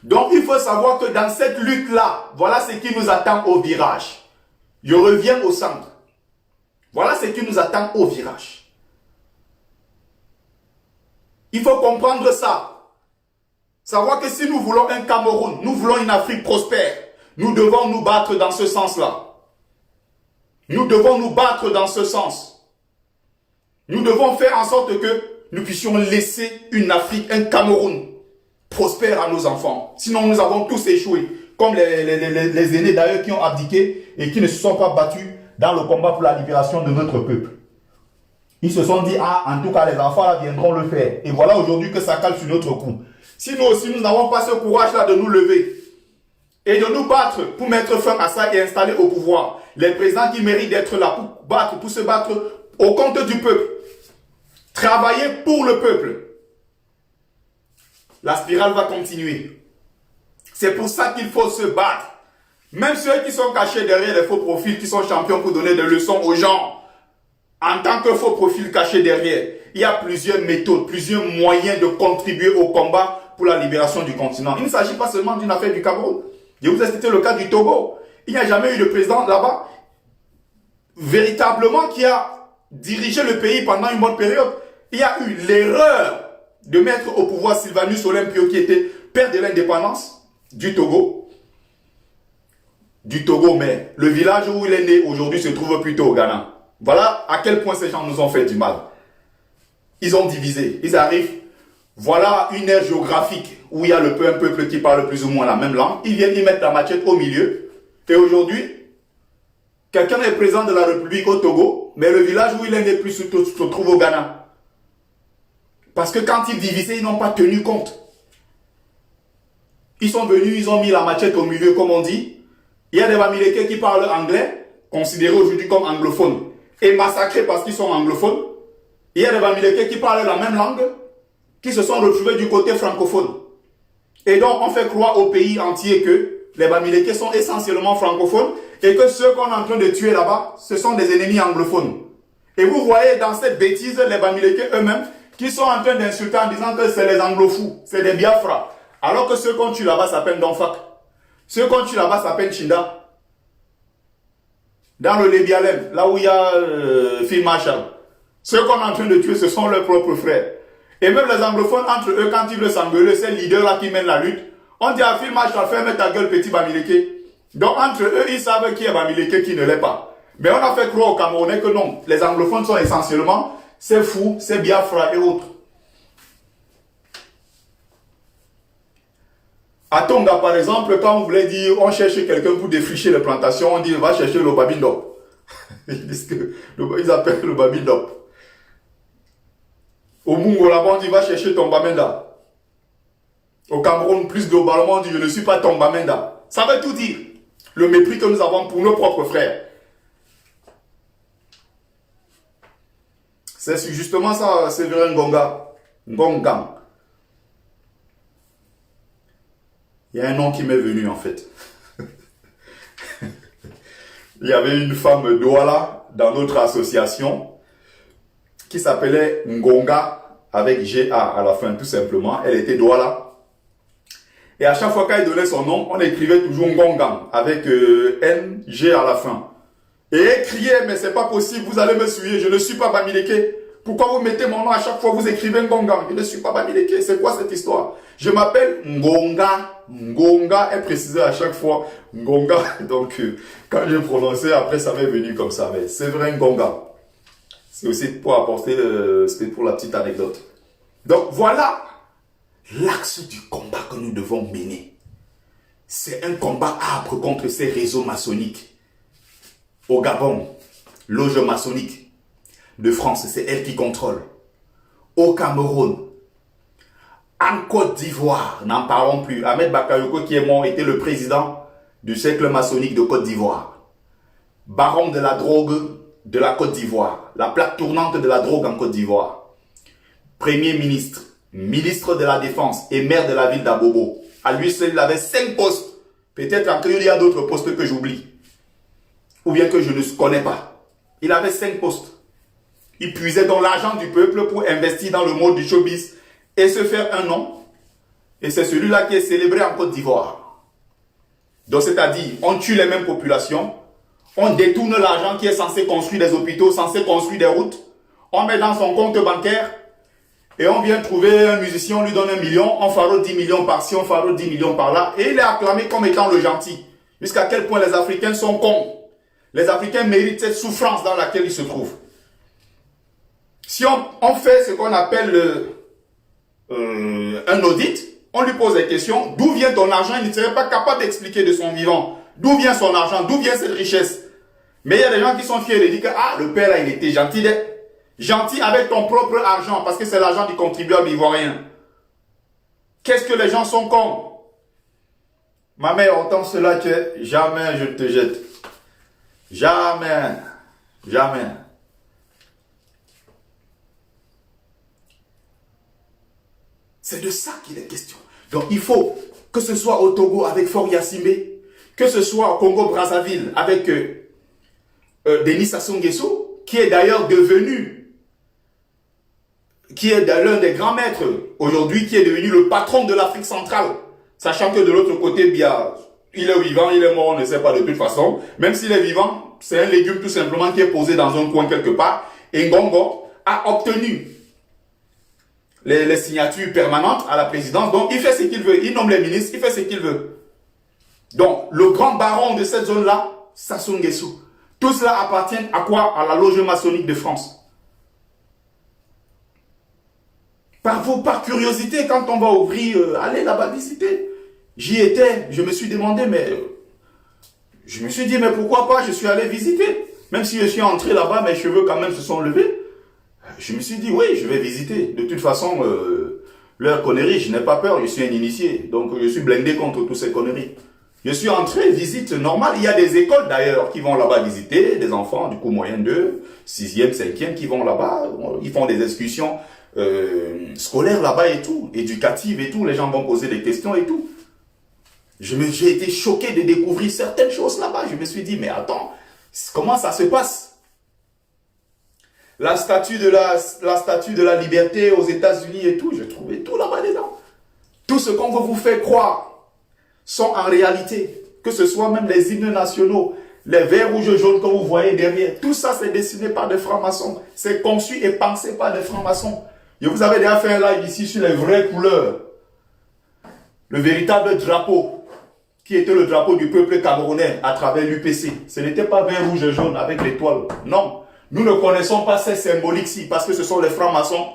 Donc il faut savoir que dans cette lutte-là, voilà ce qui nous attend au virage. Je reviens au centre. Voilà ce qui nous attend au virage. Il faut comprendre ça. Savoir que si nous voulons un Cameroun, nous voulons une Afrique prospère, nous devons nous battre dans ce sens-là. Nous devons nous battre dans ce sens. Nous devons faire en sorte que nous puissions laisser une Afrique, un Cameroun prospère à nos enfants. Sinon, nous avons tous échoué. Comme les aînés d'ailleurs qui ont abdiqué et qui ne se sont pas battus dans le combat pour la libération de notre peuple. Ils se sont dit, ah, en tout cas, les enfants là viendront le faire. Et voilà aujourd'hui que ça cale sur notre cou. Si nous aussi, nous n'avons pas ce courage-là de nous lever et de nous battre pour mettre fin à ça et installer au pouvoir les présidents qui méritent d'être là pour se battre au compte du peuple, travailler pour le peuple, la spirale va continuer. C'est pour ça qu'il faut se battre. Même ceux qui sont cachés derrière les faux profils, qui sont champions pour donner des leçons aux gens, en tant que faux profil caché derrière, il y a plusieurs méthodes, plusieurs moyens de contribuer au combat pour la libération du continent. Il ne s'agit pas seulement d'une affaire du Cameroun. Je vous ai cité le cas du Togo. Il n'y a jamais eu de président là-bas véritablement qui a dirigé le pays pendant une bonne période. Il y a eu l'erreur de mettre au pouvoir Sylvanus Olympio qui était père de l'indépendance du Togo. Mais le village où il est né aujourd'hui se trouve plutôt au Ghana. Voilà à quel point ces gens nous ont fait du mal. Ils ont divisé, ils arrivent. Voilà une aire géographique où il y a un peuple qui parle plus ou moins la même langue. Ils viennent y mettre la machette au milieu. Et aujourd'hui, quelqu'un est président de la République au Togo, mais le village où il est né plus se trouve au Ghana. Parce que quand ils divisaient, ils n'ont pas tenu compte. Ils sont venus, ils ont mis la machette au milieu, comme on dit. Il y a des Bamileke qui parlent anglais, considérés aujourd'hui comme anglophones, et massacrés parce qu'ils sont anglophones. Il y a des Bamileke qui parlent la même langue, qui se sont retrouvés du côté francophone. Et donc, on fait croire au pays entier que les Bamileke sont essentiellement francophones et que ceux qu'on est en train de tuer là-bas, ce sont des ennemis anglophones. Et vous voyez dans cette bêtise les Bamileke eux-mêmes qui sont en train d'insulter en disant que c'est les anglofous, c'est des Biafra. Alors que ceux qu'on tue là-bas s'appellent Donfak. Ceux qu'on tue là-bas s'appellent Chinda. Dans le Lébialem, là où il y a Phil Marshall. Ceux qu'on est en train de tuer, ce sont leurs propres frères. Et même les anglophones, entre eux, quand ils veulent s'engueuler, c'est le leader-là qui mène la lutte. On dit à Phil Marshall, ferme ta gueule, petit Bamileke. Donc entre eux, ils savent qui est Bamileke, qui ne l'est pas. Mais on a fait croire aux Camerounais que non, les anglophones sont essentiellement ces fous, ces Biafra et autres. À Tonga, par exemple, quand on voulait dire, on cherche quelqu'un pour défricher les plantations, on dit, va chercher le Babindop. Ils appellent le Babindop. Au Mungo, là-bas, on dit, va chercher ton Bamenda. Au Cameroun, plus globalement, on dit, je ne suis pas ton Bamenda. Ça veut tout dire. Le mépris que nous avons pour nos propres frères. C'est justement ça, Séverin Ngongang. Il y a un nom qui m'est venu en fait. Il y avait une femme Douala dans notre association qui s'appelait Ngonga avec GA à la fin tout simplement. Elle était Douala. Et à chaque fois qu'elle donnait son nom, on écrivait toujours Ngongang avec NG à la fin. Et elle criait, mais c'est pas possible, vous allez me suivre, je ne suis pas Bamileke. Pourquoi vous mettez mon nom à chaque fois, vous écrivez Ngongang? Je ne suis pas Bamileke, c'est quoi cette histoire? Je m'appelle Ngonga. Ngonga est précisé à chaque fois. Ngonga, donc quand j'ai prononcé, après ça m'est venu comme ça. Mais c'est vrai Ngonga. C'est aussi pour apporter, c'était pour la petite anecdote. Donc voilà l'axe du combat que nous devons mener. C'est un combat âpre contre ces réseaux maçonniques. Au Gabon, loge maçonnique de France, c'est elle qui contrôle. Au Cameroun, en Côte d'Ivoire, n'en parlons plus. Ahmed Bakayoko qui est mort était le président du cercle maçonnique de Côte d'Ivoire. Baron de la drogue de la Côte d'Ivoire. La plaque tournante de la drogue en Côte d'Ivoire. Premier ministre, ministre de la Défense et maire de la ville d'Abobo. À lui seul, il avait 5 postes. Peut-être encore il y a d'autres postes que j'oublie. Ou bien que je ne connais pas. Il avait 5 postes. Il puisait dans l'argent du peuple pour investir dans le monde du showbiz et se faire un nom. Et c'est celui-là qui est célébré en Côte d'Ivoire. Donc c'est-à-dire, on tue les mêmes populations, on détourne l'argent qui est censé construire des hôpitaux, censé construire des routes, on met dans son compte bancaire, et on vient trouver un musicien, on lui donne 1 million, on faraude 10 millions par-ci, on faraude 10 millions par-là, et il est acclamé comme étant le gentil. Jusqu'à quel point les Africains sont cons. Les Africains méritent cette souffrance dans laquelle ils se trouvent. Si on fait ce qu'on appelle un audit, on lui pose des questions. D'où vient ton argent? Il ne serait pas capable d'expliquer de son vivant. D'où vient son argent? D'où vient cette richesse? Mais il y a des gens qui sont fiers de dire que ah, le père là, il était gentil. Gentil avec ton propre argent, parce que c'est l'argent du contribuable ivoirien. Qu'est-ce que les gens sont cons? Ma mère entend cela que jamais je te jette. Jamais. Jamais. C'est de ça qu'il est question. Donc il faut que ce soit au Togo avec Faure Gnassingbé, que ce soit au Congo-Brazzaville avec Denis Sassou Nguesso, qui est d'ailleurs devenu, qui est l'un des grands maîtres aujourd'hui, qui est devenu le patron de l'Afrique centrale. Sachant que de l'autre côté, bien, il est vivant, il est mort, on ne sait pas de toute façon. Même s'il est vivant, c'est un légume tout simplement qui est posé dans un coin quelque part. Et Ngongo a obtenu les signatures permanentes à la présidence. Donc, il fait ce qu'il veut. Il nomme les ministres, il fait ce qu'il veut. Donc, le grand baron de cette zone-là, Sassou Nguesso. Tout cela appartient à quoi? À la loge maçonnique de France. Par curiosité, quand on va ouvrir, allez là-bas visiter. J'y étais, je me suis demandé, mais... je me suis dit, mais pourquoi pas, je suis allé visiter. Même si je suis entré là-bas, mes cheveux quand même se sont levés. Je me suis dit, oui, je vais visiter. De toute façon, leur connerie, je n'ai pas peur, je suis un initié. Donc, je suis blindé contre toutes ces conneries. Je suis entré, visite normale. Il y a des écoles d'ailleurs qui vont là-bas visiter, des enfants du coup moyen 2, 6e, 5e qui vont là-bas. Ils font des excursions scolaires là-bas et tout, éducatives et tout. Les gens vont poser des questions et tout. J'ai été choqué de découvrir certaines choses là-bas. Je me suis dit, mais attends, comment ça se passe? La statue de la liberté aux États-Unis et tout, j'ai trouvé tout là-bas dedans. Tout ce qu'on veut vous faire croire sont en réalité, que ce soit même les hymnes nationaux, les verts, rouges, jaunes que vous voyez derrière, tout ça c'est dessiné par des francs-maçons, c'est conçu et pensé par des francs-maçons. Je vous avais déjà fait un live ici sur les vraies couleurs. Le véritable drapeau, qui était le drapeau du peuple camerounais à travers l'UPC. Ce n'était pas vert, rouge et jaune avec l'étoile. Non. Nous ne connaissons pas ces symboliques-ci parce que ce sont les francs-maçons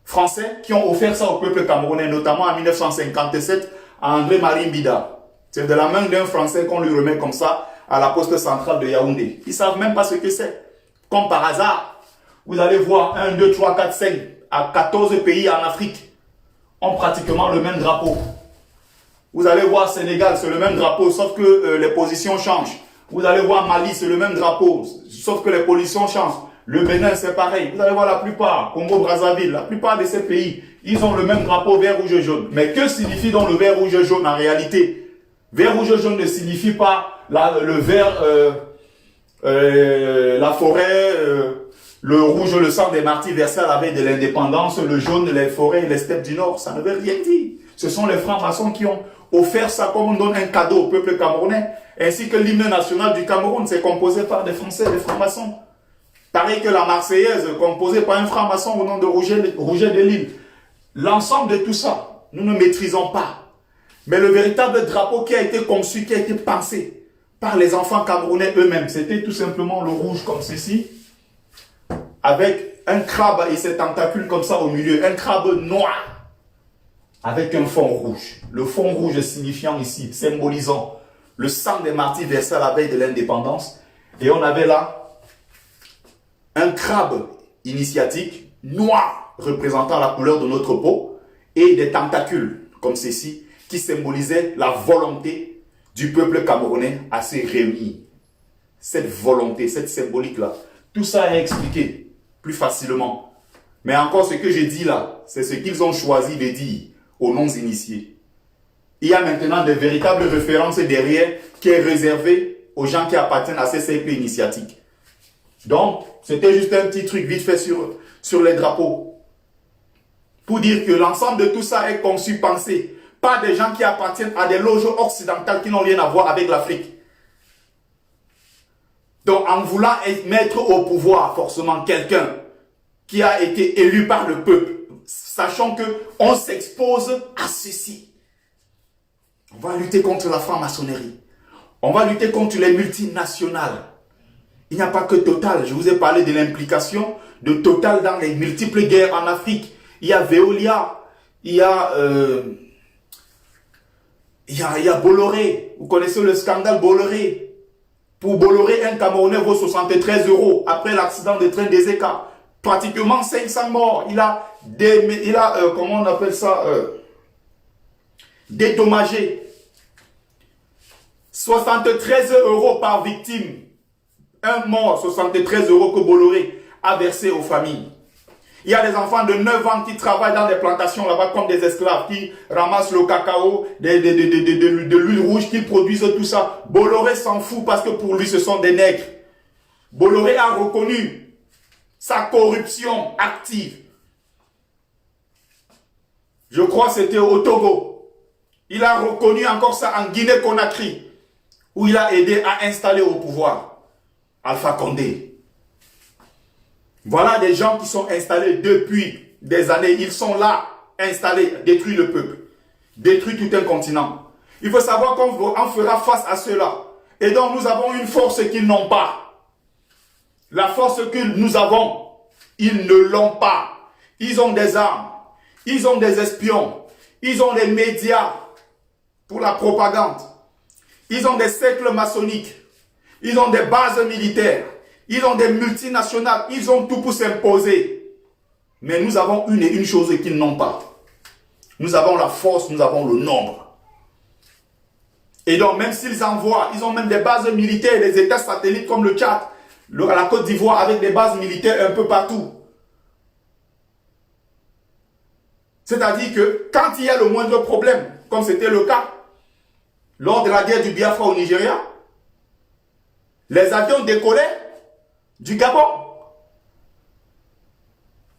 français qui ont offert ça au peuple camerounais, notamment en 1957 à André-Marie Mbida. C'est de la main d'un Français qu'on lui remet comme ça à la poste centrale de Yaoundé. Ils ne savent même pas ce que c'est. Comme par hasard, vous allez voir 1, 2, 3, 4, 5 à 14 pays en Afrique ont pratiquement le même drapeau. Vous allez voir Sénégal, c'est le même drapeau, sauf que les positions changent. Vous allez voir Mali, c'est le même drapeau, sauf que les positions changent. Le Bénin, c'est pareil. Vous allez voir la plupart, Congo-Brazzaville, la plupart de ces pays, ils ont le même drapeau vert, rouge, jaune. Mais que signifie donc le vert, rouge, jaune en réalité? Vert, rouge, jaune ne signifie pas le vert, la forêt, le rouge, le sang des martyrs versés à la veille de l'indépendance, le jaune, les forêts et les steppes du Nord. Ça ne veut rien dire. Ce sont les francs-maçons qui ont offert ça comme on donne un cadeau au peuple camerounais. Ainsi que l'hymne national du Cameroun, c'est composé par des Français, des francs-maçons. Pareil que la Marseillaise, composée par un franc-maçon au nom de Rouget de Lille. L'ensemble de tout ça, nous ne maîtrisons pas. Mais le véritable drapeau qui a été conçu, qui a été pensé par les enfants camerounais eux-mêmes, c'était tout simplement le rouge comme ceci, avec un crabe et ses tentacules comme ça au milieu, un crabe noir, avec un fond rouge. Le fond rouge signifiant ici, symbolisant le sang des martyrs versé à la veille de l'indépendance. Et on avait là un crabe initiatique noir représentant la couleur de notre peau et des tentacules comme ceci qui symbolisaient la volonté du peuple camerounais à se réunir. Cette volonté, cette symbolique-là, tout ça est expliqué plus facilement. Mais encore ce que j'ai dit là, c'est ce qu'ils ont choisi de dire aux non-initiés. Il y a maintenant des véritables références derrière qui est réservé aux gens qui appartiennent à ces cercles initiatiques. Donc, c'était juste un petit truc vite fait sur les drapeaux. Pour dire que l'ensemble de tout ça est conçu, pensé pas des gens qui appartiennent à des loges occidentales qui n'ont rien à voir avec l'Afrique. Donc, en voulant mettre au pouvoir forcément quelqu'un qui a été élu par le peuple, sachant qu'on s'expose à ceci. On va lutter contre la franc-maçonnerie. On va lutter contre les multinationales. Il n'y a pas que Total. Je vous ai parlé de l'implication de Total dans les multiples guerres en Afrique. Il y a Veolia, il y a Bolloré. Vous connaissez le scandale Bolloré. Pour Bolloré, un Camerounais vaut 73 € après l'accident de train des Écarts. Pratiquement 500 morts. Il a comment on appelle ça, dédommagé. 73 € par victime. Un mort, 73 € que Bolloré a versé aux familles. Il y a des enfants de 9 ans qui travaillent dans des plantations là-bas comme des esclaves, qui ramassent le cacao, de l'huile rouge, qui produisent tout ça. Bolloré s'en fout parce que pour lui, ce sont des nègres. Bolloré a reconnu sa corruption active. Je crois que c'était au Togo. Il a reconnu encore ça en Guinée-Conakry, où il a aidé à installer au pouvoir Alpha Condé. Voilà des gens qui sont installés depuis des années. Ils sont là, installés, détruisent le peuple, détruisent tout un continent. Il faut savoir qu'on fera face à cela. Et donc nous avons une force qu'ils n'ont pas. La force que nous avons, ils ne l'ont pas. Ils ont des armes, ils ont des espions, ils ont des médias pour la propagande. Ils ont des cercles maçonniques, ils ont des bases militaires, ils ont des multinationales, ils ont tout pour s'imposer. Mais nous avons une et une chose qu'ils n'ont pas. Nous avons la force, nous avons le nombre. Et donc même s'ils envoient, ils ont même des bases militaires, des États satellites comme le Tchad, la Côte d'Ivoire avec des bases militaires un peu partout. C'est-à-dire que quand il y a le moindre problème, comme c'était le cas lors de la guerre du Biafra au Nigeria, les avions décollaient du Gabon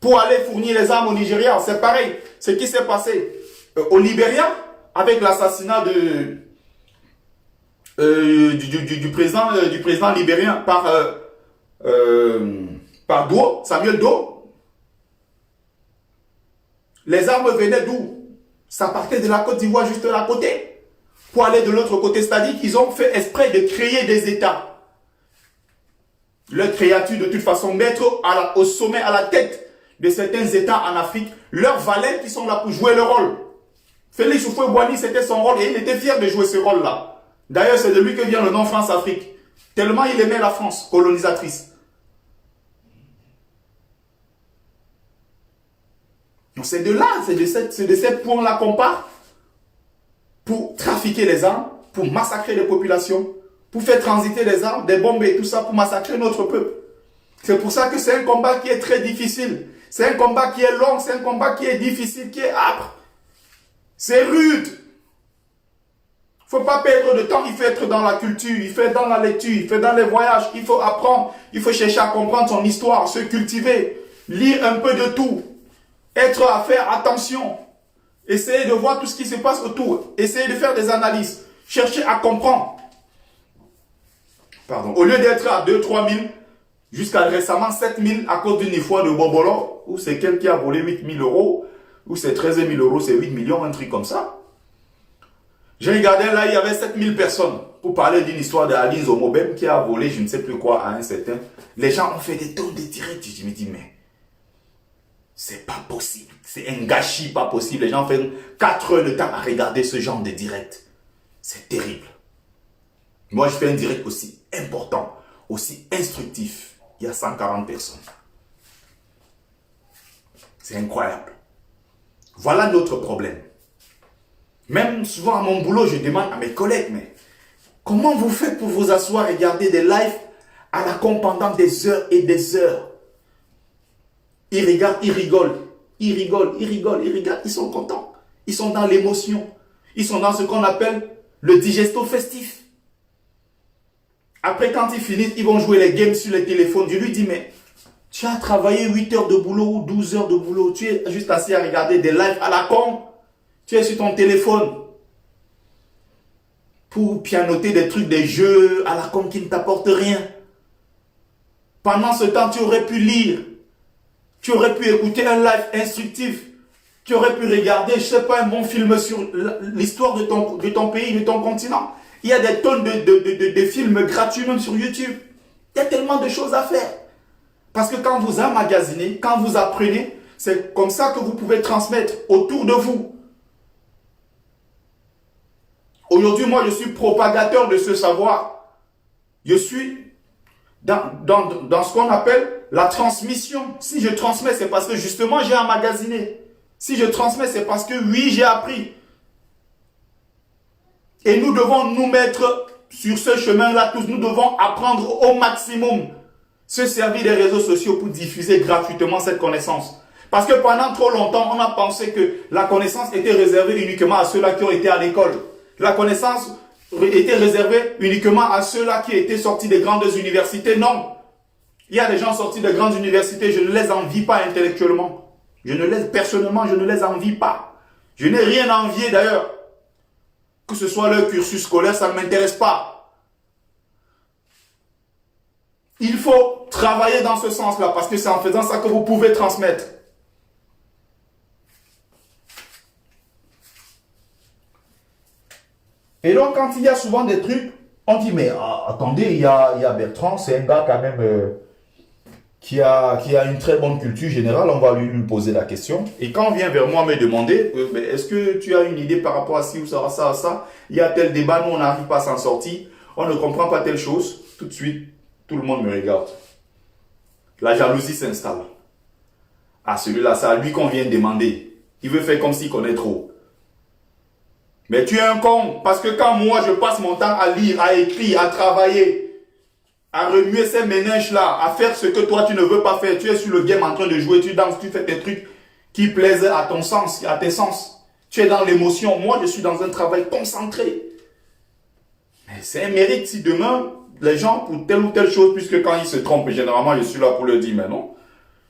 pour aller fournir les armes au Nigeria. C'est pareil, ce qui s'est passé au Libéria avec l'assassinat du président libérien par Doe, Samuel Doe. Les armes venaient d'où? Ça partait de la Côte d'Ivoire juste à côté pour aller de l'autre côté. C'est-à-dire qu'ils ont fait exprès de créer des États. Leur créature, de toute façon, mettre au sommet, à la tête de certains États en Afrique, leurs valets qui sont là pour jouer le rôle. Félix Houphouët-Boigny, c'était son rôle et il était fier de jouer ce rôle-là. D'ailleurs, c'est de lui que vient le nom France-Afrique. Tellement il aimait la France colonisatrice. Donc c'est de là, c'est de ces points-là qu'on part pour trafiquer les armes, pour massacrer les populations, pour faire transiter les armes, des bombes et tout ça, pour massacrer notre peuple. C'est pour ça que c'est un combat qui est très difficile. C'est un combat qui est long, c'est un combat qui est difficile, qui est âpre. C'est rude. Il ne faut pas perdre de temps, il faut être dans la culture, il faut être dans la lecture, il faut être dans les voyages, il faut apprendre, il faut chercher à comprendre son histoire, se cultiver, lire un peu de tout, être à faire attention, essayer de voir tout ce qui se passe autour, essayer de faire des analyses, chercher à comprendre. Pardon. Au lieu d'être à 2-3 000, jusqu'à récemment 7 000 à cause d'une fois de Bobolo, où c'est quelqu'un qui a volé 8 000 €, où c'est 13 000 €, c'est 8 millions, un truc comme ça. J'ai regardé là, il y avait 7 000 personnes pour parler d'une histoire de Aline Zomobem qui a volé je ne sais plus quoi à un certain. Les gens ont fait des tonnes de directs. Je me dis, mais c'est pas possible. C'est un gâchis pas possible. Les gens font 4 heures de temps à regarder ce genre de direct. C'est terrible. Moi, je fais un direct aussi important, aussi instructif. Il y a 140 personnes. C'est incroyable. Voilà notre problème. Même souvent à mon boulot, je demande à mes collègues, mais comment vous faites pour vous asseoir et regarder des lives à la con pendant des heures et des heures? Ils regardent, ils rigolent, ils rigolent, ils rigolent, ils regardent, ils sont contents. Ils sont dans l'émotion. Ils sont dans ce qu'on appelle le digesto festif. Après, quand ils finissent, ils vont jouer les games sur les téléphones. Je lui dis, mais tu as travaillé 8 heures de boulot ou 12 heures de boulot. Tu es juste assis à regarder des lives à la con. Tu es sur ton téléphone pour pianoter des trucs, des jeux à la con qui ne t'apportent rien. Pendant ce temps, tu aurais pu lire. Tu aurais pu écouter un live instructif. Tu aurais pu regarder, je ne sais pas, un bon film sur l'histoire de ton pays, de ton continent. Il y a des tonnes de films gratuits même sur YouTube. Il y a tellement de choses à faire. Parce que quand vous emmagasinez, quand vous apprenez, c'est comme ça que vous pouvez transmettre autour de vous. Aujourd'hui, moi, je suis propagateur de ce savoir. Je suis dans ce qu'on appelle la transmission. Si je transmets, c'est parce que justement, j'ai emmagasiné. Si je transmets, c'est parce que oui, j'ai appris. Et nous devons nous mettre sur ce chemin-là tous. Nous devons apprendre au maximum. Se servir des réseaux sociaux pour diffuser gratuitement cette connaissance. Parce que pendant trop longtemps, on a pensé que la connaissance était réservée uniquement à ceux-là qui ont été à l'école. La connaissance était réservée uniquement à ceux-là qui étaient sortis des grandes universités. Non. Il y a des gens sortis de grandes universités, je ne les envie pas intellectuellement. Personnellement, je ne les envie pas. Je n'ai rien à envier d'ailleurs. Que ce soit leur cursus scolaire, ça ne m'intéresse pas. Il faut travailler dans ce sens-là, parce que c'est en faisant ça que vous pouvez transmettre. Et donc, quand il y a souvent des trucs, on dit, mais attendez, il y a Bertrand, c'est un gars quand même qui a une très bonne culture générale, on va lui poser la question. Et quand on vient vers moi me demander, est-ce que tu as une idée par rapport à ci ou ça, il y a tel débat, nous on n'arrive pas à s'en sortir, on ne comprend pas telle chose, tout de suite, tout le monde me regarde. La jalousie s'installe. Ah, celui-là, c'est à lui qu'on vient demander. Il veut faire comme s'il connaît trop. Mais tu es un con, parce que quand moi je passe mon temps à lire, à écrire, à travailler, à remuer ces méninges-là, à faire ce que toi tu ne veux pas faire, tu es sur le game en train de jouer, tu danses, tu fais des trucs qui plaisent à ton sens, à tes sens. Tu es dans l'émotion, moi je suis dans un travail concentré. Mais c'est un mérite si demain, les gens pour telle ou telle chose, puisque quand ils se trompent, généralement je suis là pour leur dire, mais non.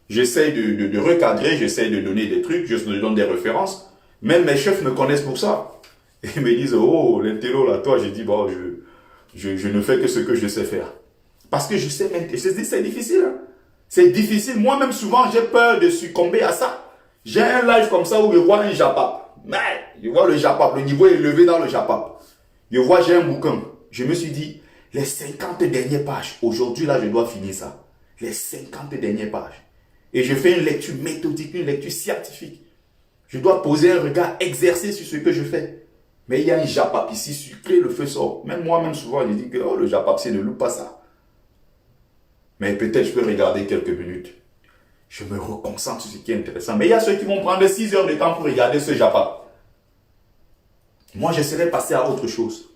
J'essaie de recadrer, j'essaie de donner des trucs, je donne des références. Même mes chefs me connaissent pour ça. Et ils me disent, oh, l'intello là, toi, j'ai dit, bon, je ne fais que ce que je sais faire. Parce que je sais, c'est difficile. Hein? C'est difficile. Moi-même, souvent, j'ai peur de succomber à ça. J'ai un live comme ça où je vois un japap. Mais, je vois le japap, le niveau est élevé dans le japap. Je vois, j'ai un bouquin. Je me suis dit, les 50 dernières pages, aujourd'hui, là, je dois finir ça. Les 50 dernières pages. Et je fais une lecture méthodique, une lecture scientifique. Je dois poser un regard exercé sur ce que je fais. Mais il y a un japap ici, sucré, le feu sort. Même moi-même, souvent, je dis que oh, le japap, c'est ne loupe pas ça. Mais peut-être je peux regarder quelques minutes. Je me reconcentre sur ce qui est intéressant. Mais il y a ceux qui vont prendre 6 heures de temps pour regarder ce japap. Moi, j'essaierai de passer à autre chose.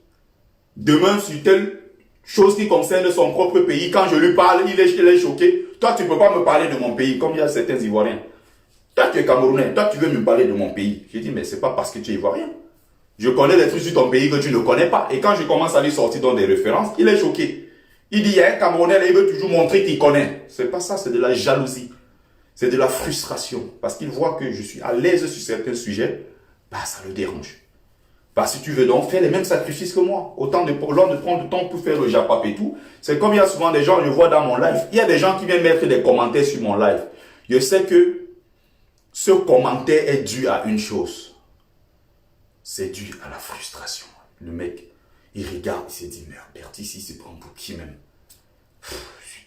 Demain, sur telle chose qui concerne son propre pays, quand je lui parle, il est choqué. Toi, tu ne peux pas me parler de mon pays, comme il y a certains Ivoiriens. Toi, tu es Camerounais. Toi, tu veux me parler de mon pays. Je dis, mais c'est pas parce que tu es Ivoirien. Je connais des trucs sur ton pays que tu ne connais pas. Et quand je commence à lui sortir dans des références, il est choqué. Il dit, il y a un Camerounais, là, il veut toujours montrer qu'il connaît. C'est pas ça, c'est de la jalousie. C'est de la frustration. Parce qu'il voit que je suis à l'aise sur certains sujets, bah, ça le dérange. Bah, si tu veux donc faire les mêmes sacrifices que moi, autant de prendre du temps pour faire le japap et tout, c'est comme il y a souvent des gens, je vois dans mon live, il y a des gens qui viennent mettre des commentaires sur mon live. Je sais que ce commentaire est dû à une chose. C'est dû à la frustration. Le mec, il regarde, il se dit, merde, Bertie, ici, c'est pour un pour qui même.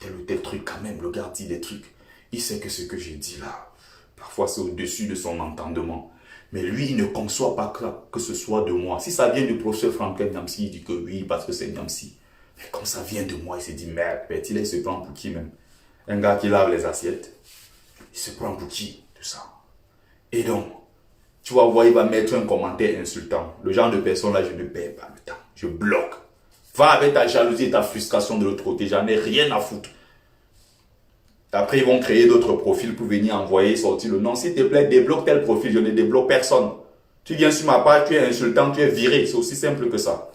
Tel ou tel truc quand même, le gars dit des trucs. Il sait que ce que j'ai dit là, parfois c'est au-dessus de son entendement. Mais lui, il ne conçoit pas que ce soit de moi. Si ça vient du professeur Franklin Nyamsi, il dit que oui, parce que c'est Nyamsi. Mais comme ça vient de moi, il se dit, merde, Bertie, là, il se prend pour qui même. Un gars qui lave les assiettes, il se prend pour qui, tout ça. Et donc, tu vas voir, il va mettre un commentaire insultant. Le genre de personne là, je ne perds pas le temps. Je bloque. Va avec ta jalousie et ta frustration de l'autre côté. J'en ai rien à foutre. Après, ils vont créer d'autres profils pour venir envoyer, sortir le nom. S'il te plaît, débloque tel profil. Je ne débloque personne. Tu viens sur ma page, tu es insultant, tu es viré. C'est aussi simple que ça.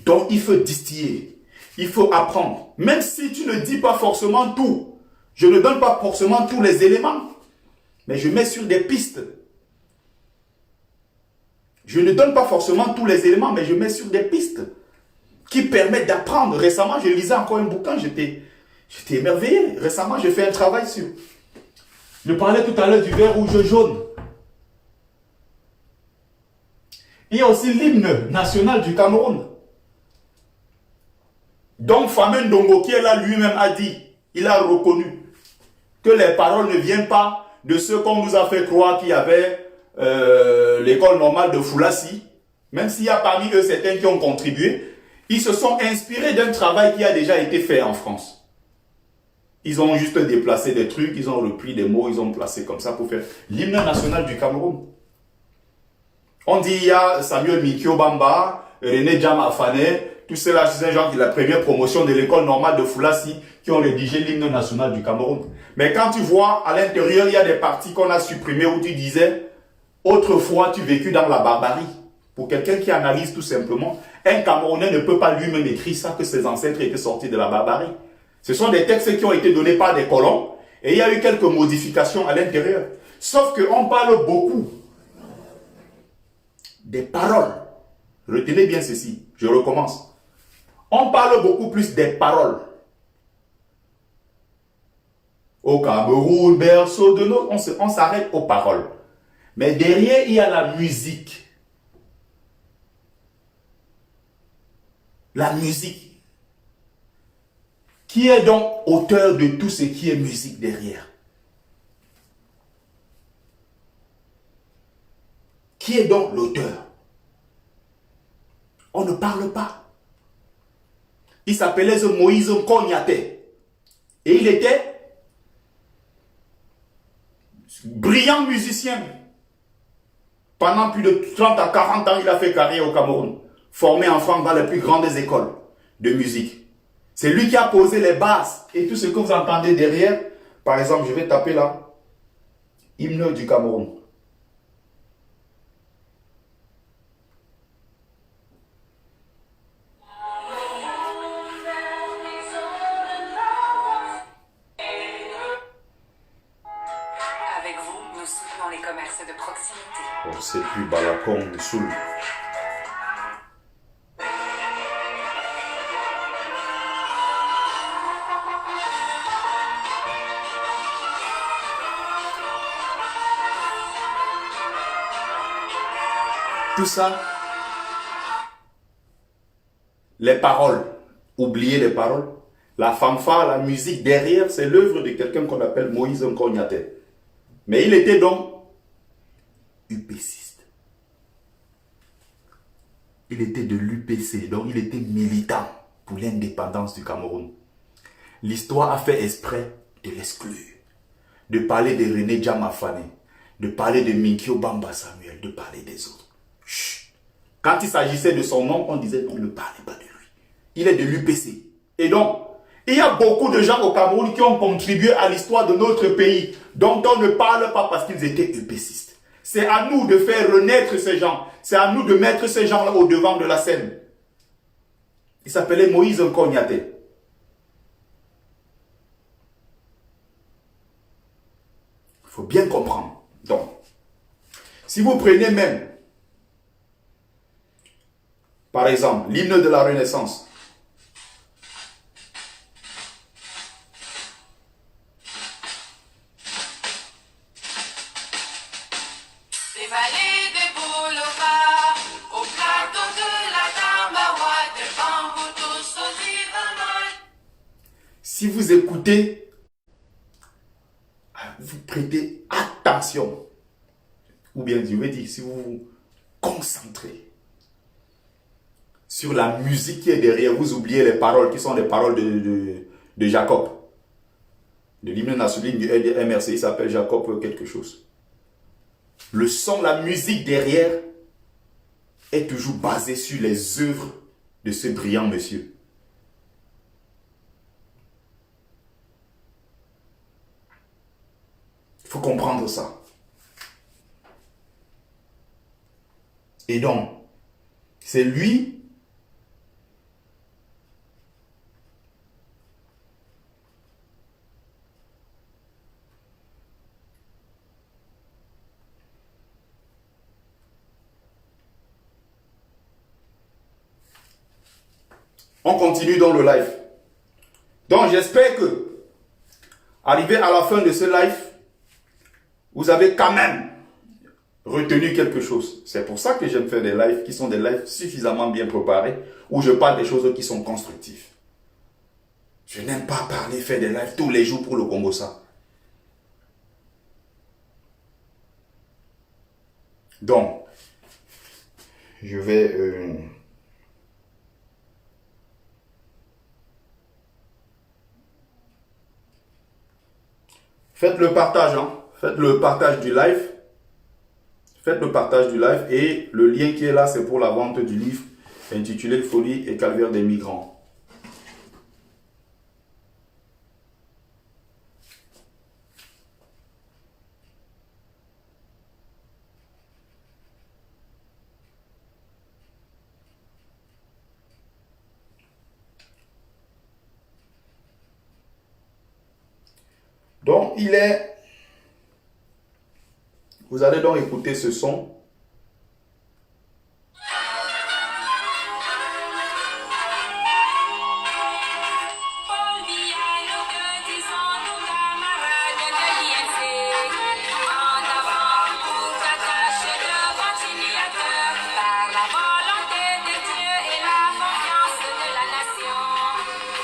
Donc, il faut distiller. Il faut apprendre. Même si tu ne dis pas forcément tout. Je ne donne pas forcément tous les éléments. Mais je mets sur des pistes. Je ne donne pas forcément tous les éléments, mais je mets sur des pistes qui permettent d'apprendre. Récemment, je lisais encore un bouquin, j'étais émerveillé. Récemment, j'ai fait un travail sur... Je parlais tout à l'heure du vert rouge jaune. Il y a aussi l'hymne national du Cameroun. Donc Famen Ndongo, qui est là lui-même, a dit, il a reconnu que les paroles ne viennent pas de ce qu'on nous a fait croire qu'il y avait l'école normale de Foulassi. Même s'il y a parmi eux certains qui ont contribué, ils se sont inspirés d'un travail qui a déjà été fait en France. Ils ont juste déplacé des trucs, ils ont repris des mots, ils ont placé comme ça pour faire l'hymne national du Cameroun. On dit il y a Samuel Mikio Bamba, René Djama Afane, tous ceux-là, c'est un genre de la première promotion de l'école normale de Foulassi qui ont rédigé l'hymne national du Cameroun. Mais quand tu vois, à l'intérieur, il y a des parties qu'on a supprimées où tu disais « Autrefois, tu vécus dans la barbarie ». Pour quelqu'un qui analyse tout simplement, un Camerounais ne peut pas lui-même écrire ça, que ses ancêtres étaient sortis de la barbarie. Ce sont des textes qui ont été donnés par des colons et il y a eu quelques modifications à l'intérieur. Sauf qu'on parle beaucoup des paroles. Retenez bien ceci, je recommence. On parle beaucoup plus des paroles. Au Cameroun, berceau de nos... On s'arrête aux paroles. Mais derrière, il y a la musique. La musique. Qui est donc auteur de tout ce qui est musique derrière? Qui est donc l'auteur? On ne parle pas. Il s'appelait Moïse Kognaté. Et il était brillant musicien. Pendant plus de 30 à 40 ans, il a fait carrière au Cameroun. Formé en France dans les plus grandes écoles de musique. C'est lui qui a posé les bases. Et tout ce que vous entendez derrière, par exemple, je vais taper là, hymne du Cameroun. Avec vous, nous soutenons les commerces de proximité. Oh, c'est plus Balakon, Soul. Tout ça, les paroles, oubliez les paroles, la fanfare, la musique derrière, c'est l'œuvre de quelqu'un qu'on appelle Moïse Nkognaté. Mais il était donc UPCiste. Il était de l'UPC, donc il était militant pour l'indépendance du Cameroun. L'histoire a fait exprès de l'exclure, de parler de René Djama Afane, de parler de Mikio Bamba Samuel, de parler des autres. Chut. Quand il s'agissait de son nom, on disait non, ne parlez pas de lui. Il est de l'UPC. Et donc, il y a beaucoup de gens au Cameroun qui ont contribué à l'histoire de notre pays, dont on ne parle pas parce qu'ils étaient UPCistes. C'est à nous de faire renaître ces gens. C'est à nous de mettre ces gens-là au devant de la scène. Il s'appelait Moïse Nkognaté. Il faut bien comprendre. Donc, si vous prenez même, par exemple, l'hymne de la Renaissance. Des vallées, des boulevards, au plateau de la Tambawa, des bambous tous au Libanais. Si vous écoutez, vous prêtez attention. Ou bien, je vais dire, si vous vous concentrez sur la musique qui est derrière, vous oubliez les paroles qui sont les paroles de Jacob. De l'hymne national du MRC, il s'appelle Jacob quelque chose. Le son, la musique derrière est toujours basée sur les œuvres de ce brillant monsieur. Il faut comprendre ça. Et donc, c'est lui On continue dans le live. Donc j'espère que, arrivé à la fin de ce live, vous avez quand même retenu quelque chose. C'est pour ça que j'aime faire des lives qui sont des lives suffisamment bien préparés, où je parle des choses qui sont constructives. Je n'aime pas parler, faire des lives tous les jours pour le Congo-Ça. Donc, je vais... Faites le partage, hein. Faites le partage du live. Faites le partage du live. Et le lien qui est là, c'est pour la vente du livre intitulé Folie et calvaire des migrants. Donc, il est... Vous allez donc écouter ce son. Paul Biya, nous que disons nos camarades de l'INC. En avant pour ta tâche de continuateur, par la volonté de Dieu et la confiance de la nation.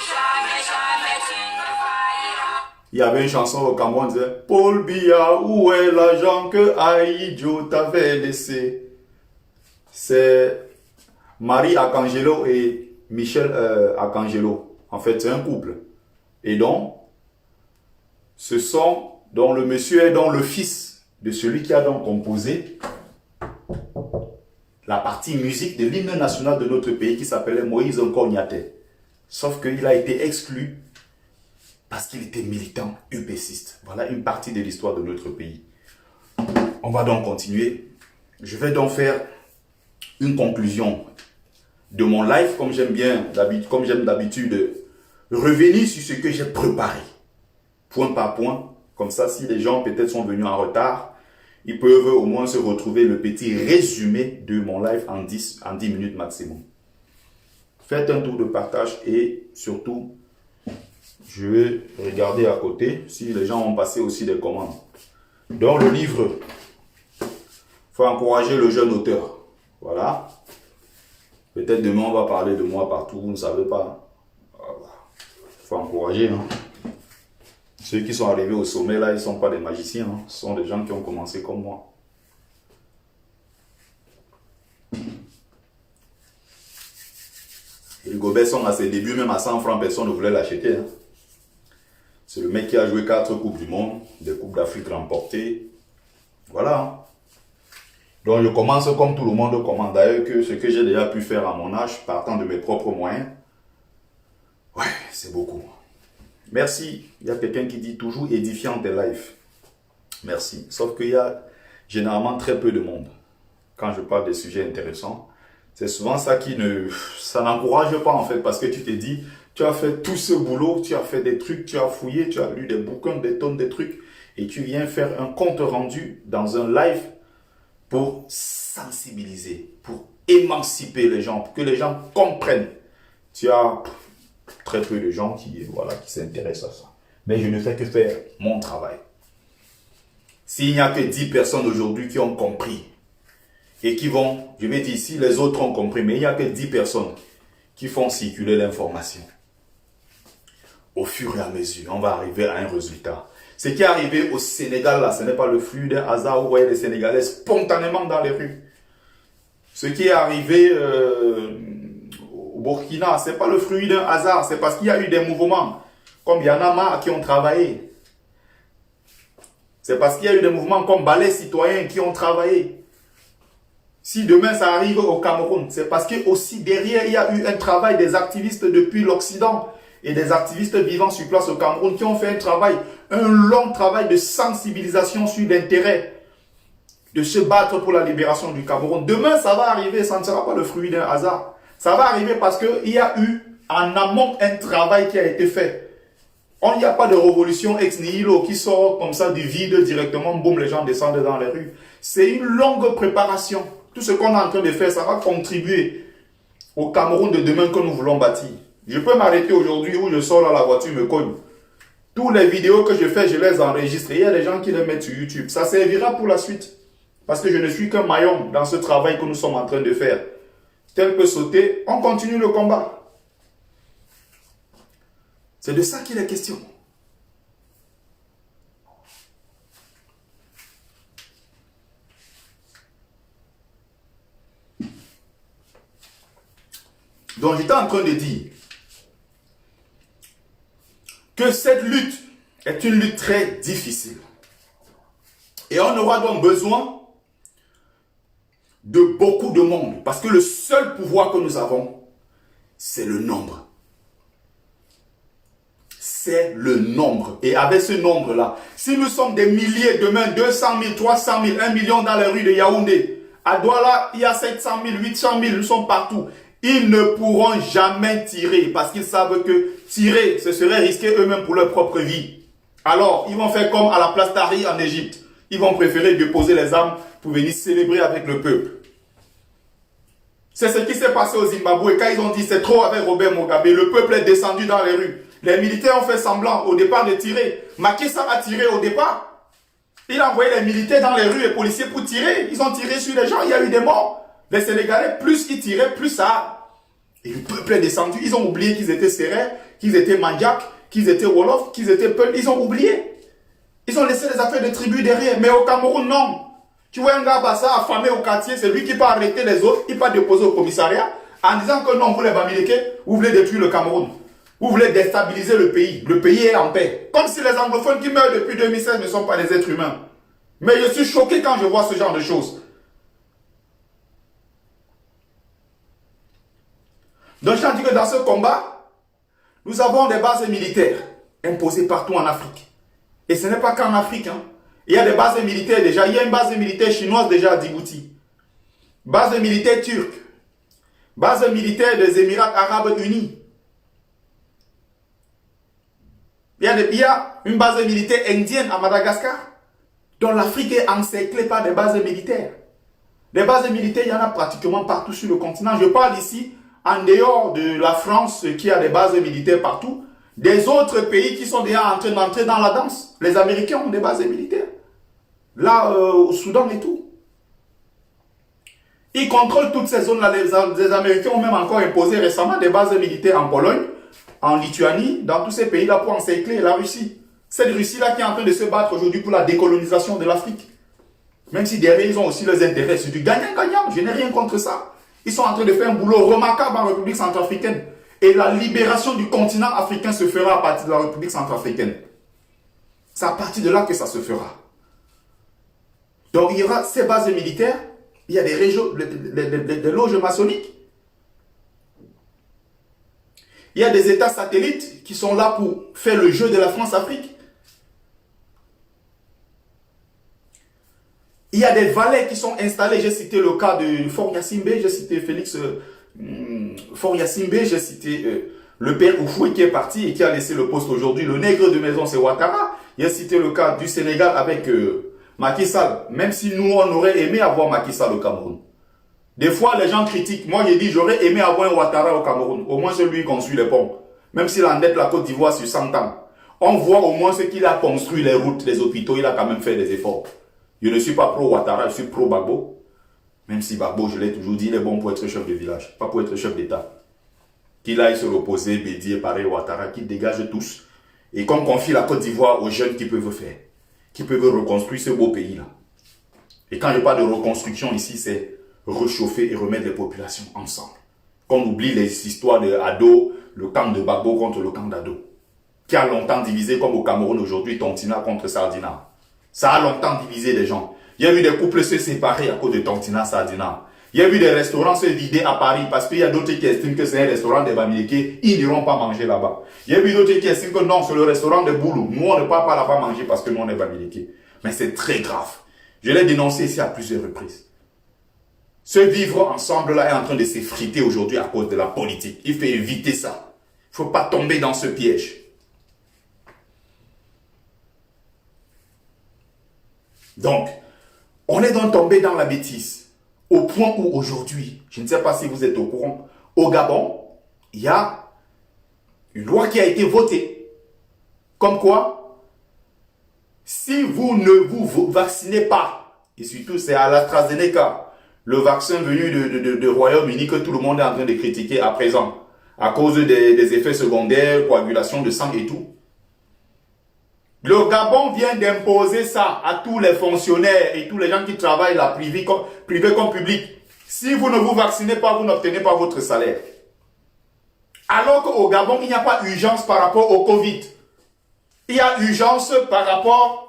Jamais, jamais tu ne failliras. Il y avait une chanson au Cameroun qui disait Paul Biya, où est l'argent que Aïdjo t'avait laissé? C'est Marie Arcangelo et Michel Arcangelo. En fait, c'est un couple. Et donc, ce son dont le monsieur est donc le fils de celui qui a donc composé la partie musique de l'hymne national de notre pays qui s'appelait Moïse Nkognaté. Sauf qu'il a été exclu parce qu'il était militant UPCiste. Voilà une partie de l'histoire de notre pays. On va donc continuer. Je vais donc faire une conclusion de mon live, comme j'aime d'habitude revenir sur ce que j'ai préparé, point par point. Comme ça, si les gens peut-être sont venus en retard, ils peuvent au moins se retrouver le petit résumé de mon live en 10 minutes maximum. Faites un tour de partage et surtout, je vais regarder à côté si les gens ont passé aussi des commandes. Dans le livre, il faut encourager le jeune auteur. Voilà. Peut-être demain, on va parler de moi partout, vous ne savez pas. Il faut encourager. Hein. Ceux qui sont arrivés au sommet, là, ils ne sont pas des magiciens. Hein. Ce sont des gens qui ont commencé comme moi. Et le Gobert Song, à ses débuts, même à 100 francs, personne ne voulait l'acheter. Hein. C'est le mec qui a joué 4 Coupes du Monde, des Coupes d'Afrique remportées. Voilà. Donc je commence comme tout le monde commence. D'ailleurs, que ce que j'ai déjà pu faire à mon âge, partant de mes propres moyens, ouais, c'est beaucoup. Merci. Il y a quelqu'un qui dit toujours édifiant tes lives. Merci. Sauf qu'il y a généralement très peu de monde. Quand je parle des sujets intéressants, c'est souvent ça qui ça n'encourage pas en fait, parce que tu te dis, tu as fait tout ce boulot, tu as fait des trucs, tu as fouillé, tu as lu des bouquins, des tonnes de trucs, et tu viens faire un compte rendu dans un live pour sensibiliser, pour émanciper les gens, pour que les gens comprennent. Tu as très peu de gens qui s'intéressent à ça. Mais je ne fais que faire mon travail. S'il n'y a que 10 personnes aujourd'hui qui ont compris, et qui vont, je vais dire si les autres ont compris, mais il n'y a que 10 personnes qui font circuler l'information. Au fur et à mesure, on va arriver à un résultat. Ce qui est arrivé au Sénégal, là, ce n'est pas le flux d'un hasard où vous voyez les Sénégalais spontanément dans les rues. Ce qui est arrivé au Burkina, ce n'est pas le fruit d'un hasard, c'est parce qu'il y a eu des mouvements, comme Yanama qui ont travaillé. C'est parce qu'il y a eu des mouvements comme Balai Citoyens qui ont travaillé. Si demain ça arrive au Cameroun, c'est parce que aussi derrière, il y a eu un travail des activistes depuis l'Occident et des activistes vivant sur place au Cameroun qui ont fait un long travail de sensibilisation sur l'intérêt de se battre pour la libération du Cameroun. Demain, ça va arriver, ça ne sera pas le fruit d'un hasard. Ça va arriver parce qu'il y a eu en amont un travail qui a été fait. Il n'y a pas de révolution ex nihilo qui sort comme ça du vide directement, boum, les gens descendent dans les rues. C'est une longue préparation. Tout ce qu'on est en train de faire, ça va contribuer au Cameroun de demain que nous voulons bâtir. Je peux m'arrêter aujourd'hui où je sors là, la voiture me cogne. Toutes les vidéos que je fais, je les enregistre. Il y a des gens qui les mettent sur YouTube. Ça servira pour la suite. Parce que je ne suis qu'un maillon dans ce travail que nous sommes en train de faire. Tel peut sauter, on continue le combat. C'est de ça qu'il est question. Donc j'étais en train de dire que cette lutte est une lutte très difficile. Et on aura donc besoin de beaucoup de monde. Parce que le seul pouvoir que nous avons, c'est le nombre. C'est le nombre. Et avec ce nombre-là, si nous sommes des milliers, demain 200 000, 300 000, 1 million dans les rues de Yaoundé, à Douala, il y a 700 000, 800 000, nous sommes partout. Ils ne pourront jamais tirer parce qu'ils savent que tirer, ce serait risquer eux-mêmes pour leur propre vie. Alors, ils vont faire comme à la place Tahrir en Égypte. Ils vont préférer déposer les armes pour venir célébrer avec le peuple. C'est ce qui s'est passé au Zimbabwe quand ils ont dit c'est trop avec Robert Mugabe. Le peuple est descendu dans les rues. Les militaires ont fait semblant au départ de tirer. Macky Sall a tiré au départ. Il a envoyé les militaires dans les rues, les policiers pour tirer. Ils ont tiré sur les gens, il y a eu des morts. Les Sénégalais, plus ils tiraient, plus ça. Et le peuple est descendu. Ils ont oublié qu'ils étaient Sérère, qu'ils étaient Mandjak, qu'ils étaient Wolof, qu'ils étaient Peul. Ils ont oublié. Ils ont laissé les affaires de tribus derrière. Mais au Cameroun, non. Tu vois un gars Bassa affamé au quartier, c'est lui qui peut arrêter les autres, il peut déposer au commissariat en disant que non, vous les Bamileke, vous voulez détruire le Cameroun. Vous voulez déstabiliser le pays. Le pays est en paix. Comme si les anglophones qui meurent depuis 2016 ne sont pas des êtres humains. Mais je suis choqué quand je vois ce genre de choses. Donc, je dis que dans ce combat, nous avons des bases militaires imposées partout en Afrique. Et ce n'est pas qu'en Afrique. Hein. Il y a des bases militaires déjà. Il y a une base militaire chinoise déjà à Djibouti. Base militaire turque. Base militaire des Émirats Arabes Unis. Il y a une base militaire indienne à Madagascar. Donc l'Afrique est encerclée par des bases militaires. Des bases militaires, il y en a pratiquement partout sur le continent. Je parle ici, en dehors de la France, qui a des bases militaires partout, des autres pays qui sont déjà en train d'entrer dans la danse. Les Américains ont des bases militaires. Là, au Soudan et tout. Ils contrôlent toutes ces zones-là. Les Américains ont même encore imposé récemment des bases militaires en Pologne, en Lituanie, dans tous ces pays-là pour encercler la Russie. Cette Russie-là qui est en train de se battre aujourd'hui pour la décolonisation de l'Afrique. Même si derrière, ils ont aussi leurs intérêts. C'est du gagnant-gagnant. Je n'ai rien contre ça. Ils sont en train de faire un boulot remarquable en République centrafricaine. Et la libération du continent africain se fera à partir de la République centrafricaine. C'est à partir de là que ça se fera. Donc il y aura ces bases militaires. Il y a des loges maçonniques. Il y a des États satellites qui sont là pour faire le jeu de la France-Afrique. Il y a des valets qui sont installés. J'ai cité le cas de Fort Yassimbe, j'ai cité Félix Fort Yassimbe, j'ai cité le père Oufoué qui est parti et qui a laissé le poste aujourd'hui. Le nègre de maison, c'est Ouattara. J'ai cité le cas du Sénégal avec Macky Sall. Même si nous, on aurait aimé avoir Macky Sall au Cameroun. Des fois, les gens critiquent. Moi, j'ai dit, j'aurais aimé avoir un Ouattara au Cameroun. Au moins, c'est lui qui construit les ponts. Même s'il endette la Côte d'Ivoire sur 100 ans. On voit au moins ce qu'il a construit, les routes, les hôpitaux. Il a quand même fait des efforts. Je ne suis pas pro Ouattara, je suis pro Gbagbo. Même si Gbagbo, je l'ai toujours dit, il est bon pour être chef de village, pas pour être chef d'État. Qu'il aille se reposer, Bédier, pareil, Ouattara, qu'il dégage tous. Et qu'on confie la Côte d'Ivoire aux jeunes qui peuvent faire, qui peuvent reconstruire ce beau pays-là. Et quand je parle de reconstruction ici, c'est réchauffer et remettre les populations ensemble. Qu'on oublie les histoires de Ado, le camp de Gbagbo contre le camp d'Ado, qui a longtemps divisé, comme au Cameroun aujourd'hui, Tontina contre Sardina. Ça a longtemps divisé les gens. Il y a eu des couples se séparer à cause de Tontina, Sardina. Il y a eu des restaurants se vider à Paris parce qu'il y a d'autres qui estiment que c'est un restaurant des Bamileke. Ils n'iront pas manger là-bas. Il y a eu d'autres qui estiment que non, c'est le restaurant des Boulou. Nous, on ne part pas là-bas manger parce que nous, on est Bamileke. Mais c'est très grave. Je l'ai dénoncé ici à plusieurs reprises. Ce vivre ensemble-là est en train de s'effriter aujourd'hui à cause de la politique. Il faut éviter ça. Il ne faut pas tomber dans ce piège. Donc, on est donc tombé dans la bêtise. Au point où aujourd'hui, je ne sais pas si vous êtes au courant, au Gabon, il y a Une loi qui a été votée. Comme quoi, si vous ne vous vaccinez pas, et surtout c'est à l'AstraZeneca, le vaccin venu de Royaume-Uni que tout le monde est en train de critiquer à présent, à cause des effets secondaires, coagulation de sang et tout. Le Gabon vient d'imposer ça à tous les fonctionnaires et tous les gens qui travaillent la privé comme public. Si vous ne vous vaccinez pas, vous n'obtenez pas votre salaire. Alors qu'au Gabon, il n'y a pas urgence par rapport au Covid. Il y a urgence par rapport...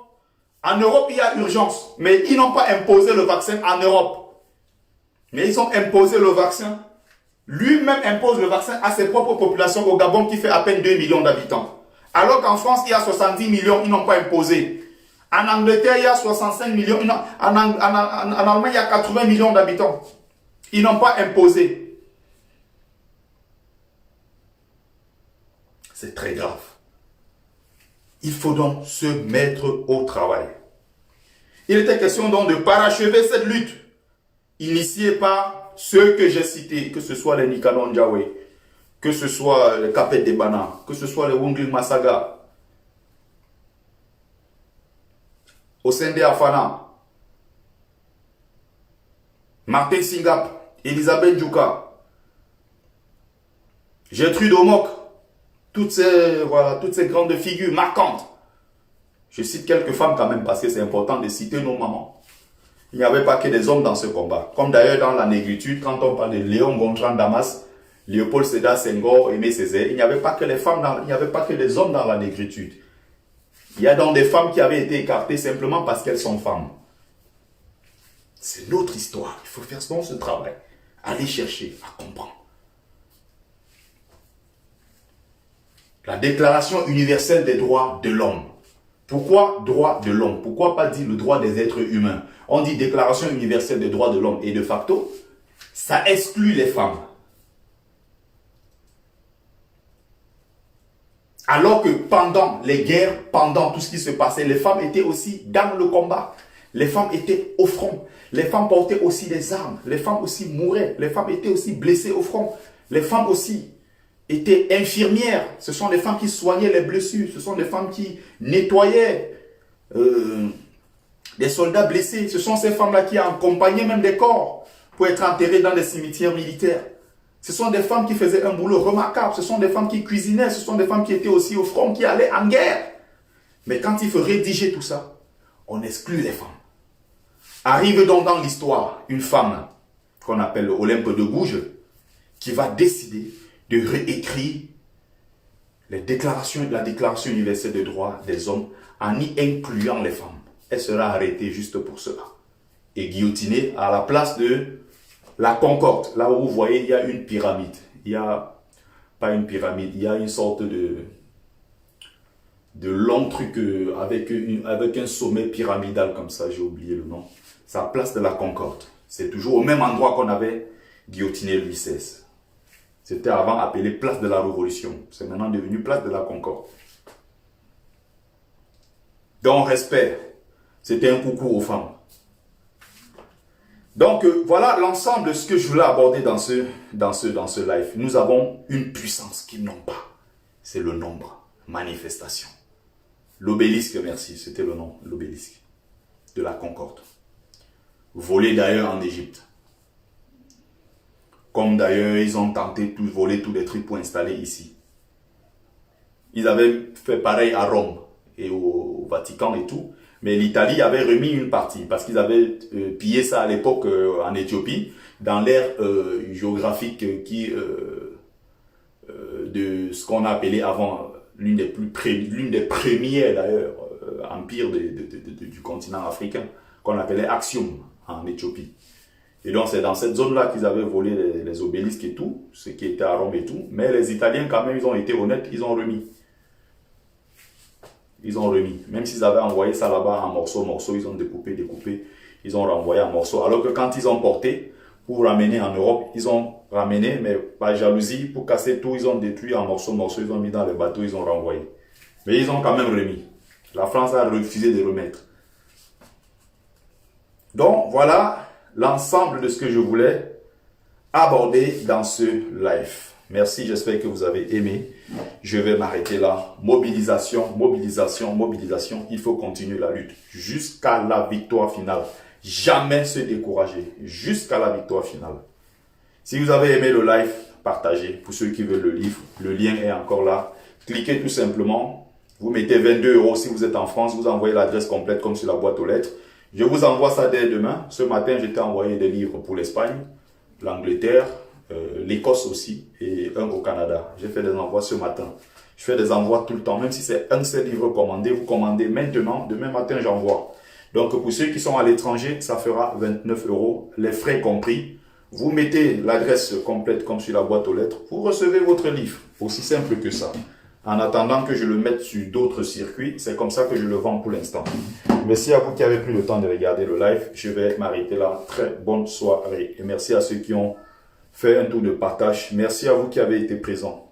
En Europe, il y a urgence. Mais ils n'ont pas imposé le vaccin en Europe. Mais ils ont imposé le vaccin. Lui-même impose le vaccin à ses propres populations au Gabon qui fait à peine 2 millions d'habitants. Alors qu'en France, il y a 70 millions, ils n'ont pas imposé. En Angleterre, il y a 65 millions. En Allemagne, il y a 80 millions d'habitants. Ils n'ont pas imposé. C'est très grave. Il faut donc se mettre au travail. Il était question donc de parachever cette lutte initiée par ceux que j'ai cités, que ce soit les Nikanon Djawé, que ce soit les Kapet de Bana, que ce soit les Wungling Masaga, Osende Afana, Martin Singap, Elisabeth Djouka, Gertrude Omok, toutes ces grandes figures marquantes. Je cite quelques femmes quand même parce que c'est important de citer nos mamans. Il n'y avait pas que des hommes dans ce combat. Comme d'ailleurs dans la négritude, quand on parle de Léon Gontran Damas, Léopold Sédar Senghor, Aimé Césaire, il n'y avait pas que les femmes, il n'y avait pas que les hommes dans la négritude. Il y a donc des femmes qui avaient été écartées simplement parce qu'elles sont femmes. C'est notre histoire. Il faut faire ce travail. Aller chercher à comprendre. La Déclaration universelle des droits de l'homme. Pourquoi droit de l'homme? Pourquoi pas dire le droit des êtres humains? On dit Déclaration universelle des droits de l'homme et de facto, ça exclut les femmes. Alors que pendant les guerres, pendant tout ce qui se passait, les femmes étaient aussi dans le combat. Les femmes étaient au front. Les femmes portaient aussi des armes. Les femmes aussi mouraient. Les femmes étaient aussi blessées au front. Les femmes aussi étaient infirmières. Ce sont des femmes qui soignaient les blessures. Ce sont des femmes qui nettoyaient des soldats blessés. Ce sont ces femmes-là qui accompagnaient même des corps pour être enterrés dans des cimetières militaires. Ce sont des femmes qui faisaient un boulot remarquable. Ce sont des femmes qui cuisinaient. Ce sont des femmes qui étaient aussi au front, qui allaient en guerre. Mais quand il faut rédiger tout ça, on exclut les femmes. Arrive donc dans l'histoire une femme qu'on appelle Olympe de Gouges qui va décider de réécrire la Déclaration universelle des droits des hommes en y incluant les femmes. Elle sera arrêtée juste pour cela. Et guillotinée à la place de la Concorde. Là où vous voyez, il y a une pyramide. Il y a, pas une pyramide, il y a une sorte de long truc avec un sommet pyramidal comme ça, j'ai oublié le nom. C'est la place de la Concorde. C'est toujours au même endroit qu'on avait guillotiné Louis XVI. C'était avant appelé place de la Révolution. C'est maintenant devenu place de la Concorde. Donc, respect. C'était un coucou aux femmes. Donc, voilà l'ensemble de ce que je voulais aborder dans ce live. Nous avons une puissance qu'ils n'ont pas. C'est le nombre. Manifestation. L'obélisque, merci. C'était le nom. L'obélisque de la Concorde. Volé d'ailleurs en Égypte. Comme d'ailleurs, ils ont tenté de voler tous les trucs pour installer ici. Ils avaient fait pareil à Rome et au Vatican et tout. Mais l'Italie avait remis une partie parce qu'ils avaient pillé ça à l'époque en Éthiopie, dans l'ère géographique de ce qu'on a appelé avant l'une des premières d'ailleurs empires du continent africain, qu'on appelait Axium en Éthiopie. Et donc c'est dans cette zone-là qu'ils avaient volé les obélisques et tout, ce qui était à Rome et tout. Mais les Italiens quand même, ils ont été honnêtes, ils ont remis. Ils ont remis. Même s'ils avaient envoyé ça là-bas en morceaux, ils ont découpé, ils ont renvoyé en morceaux. Alors que quand ils ont porté pour ramener en Europe, ils ont ramené, mais par jalousie, pour casser tout, ils ont détruit en morceaux, ils ont mis dans les bateaux, ils ont renvoyé. Mais ils ont quand même remis. La France a refusé de remettre. Donc, voilà l'ensemble de ce que je voulais aborder dans ce live. Merci, j'espère que vous avez aimé. Je vais m'arrêter là. Mobilisation, mobilisation, mobilisation. Il faut continuer la lutte jusqu'à la victoire finale. Jamais se décourager jusqu'à la victoire finale. Si vous avez aimé le live, partagez. Pour ceux qui veulent le livre, le lien est encore là. Cliquez tout simplement. Vous mettez 22 € si vous êtes en France. Vous envoyez l'adresse complète comme sur la boîte aux lettres. Je vous envoie ça dès demain. Ce matin, je t'ai envoyé des livres pour l'Espagne, l'Angleterre, l'Écosse aussi et un au Canada. J'ai fait des envois ce matin. Je fais des envois tout le temps. Même si c'est un seul livre commandé, vous commandez maintenant. Demain matin, j'envoie. Donc, pour ceux qui sont à l'étranger, ça fera 29 €, les frais compris. Vous mettez l'adresse complète comme sur la boîte aux lettres. Vous recevez votre livre. Aussi simple que ça. En attendant que je le mette sur d'autres circuits, c'est comme ça que je le vends pour l'instant. Merci à vous qui avez pris le temps de regarder le live. Je vais m'arrêter là. Très bonne soirée. Et merci à ceux qui ont fait un tour de partage. Merci à vous qui avez été présents.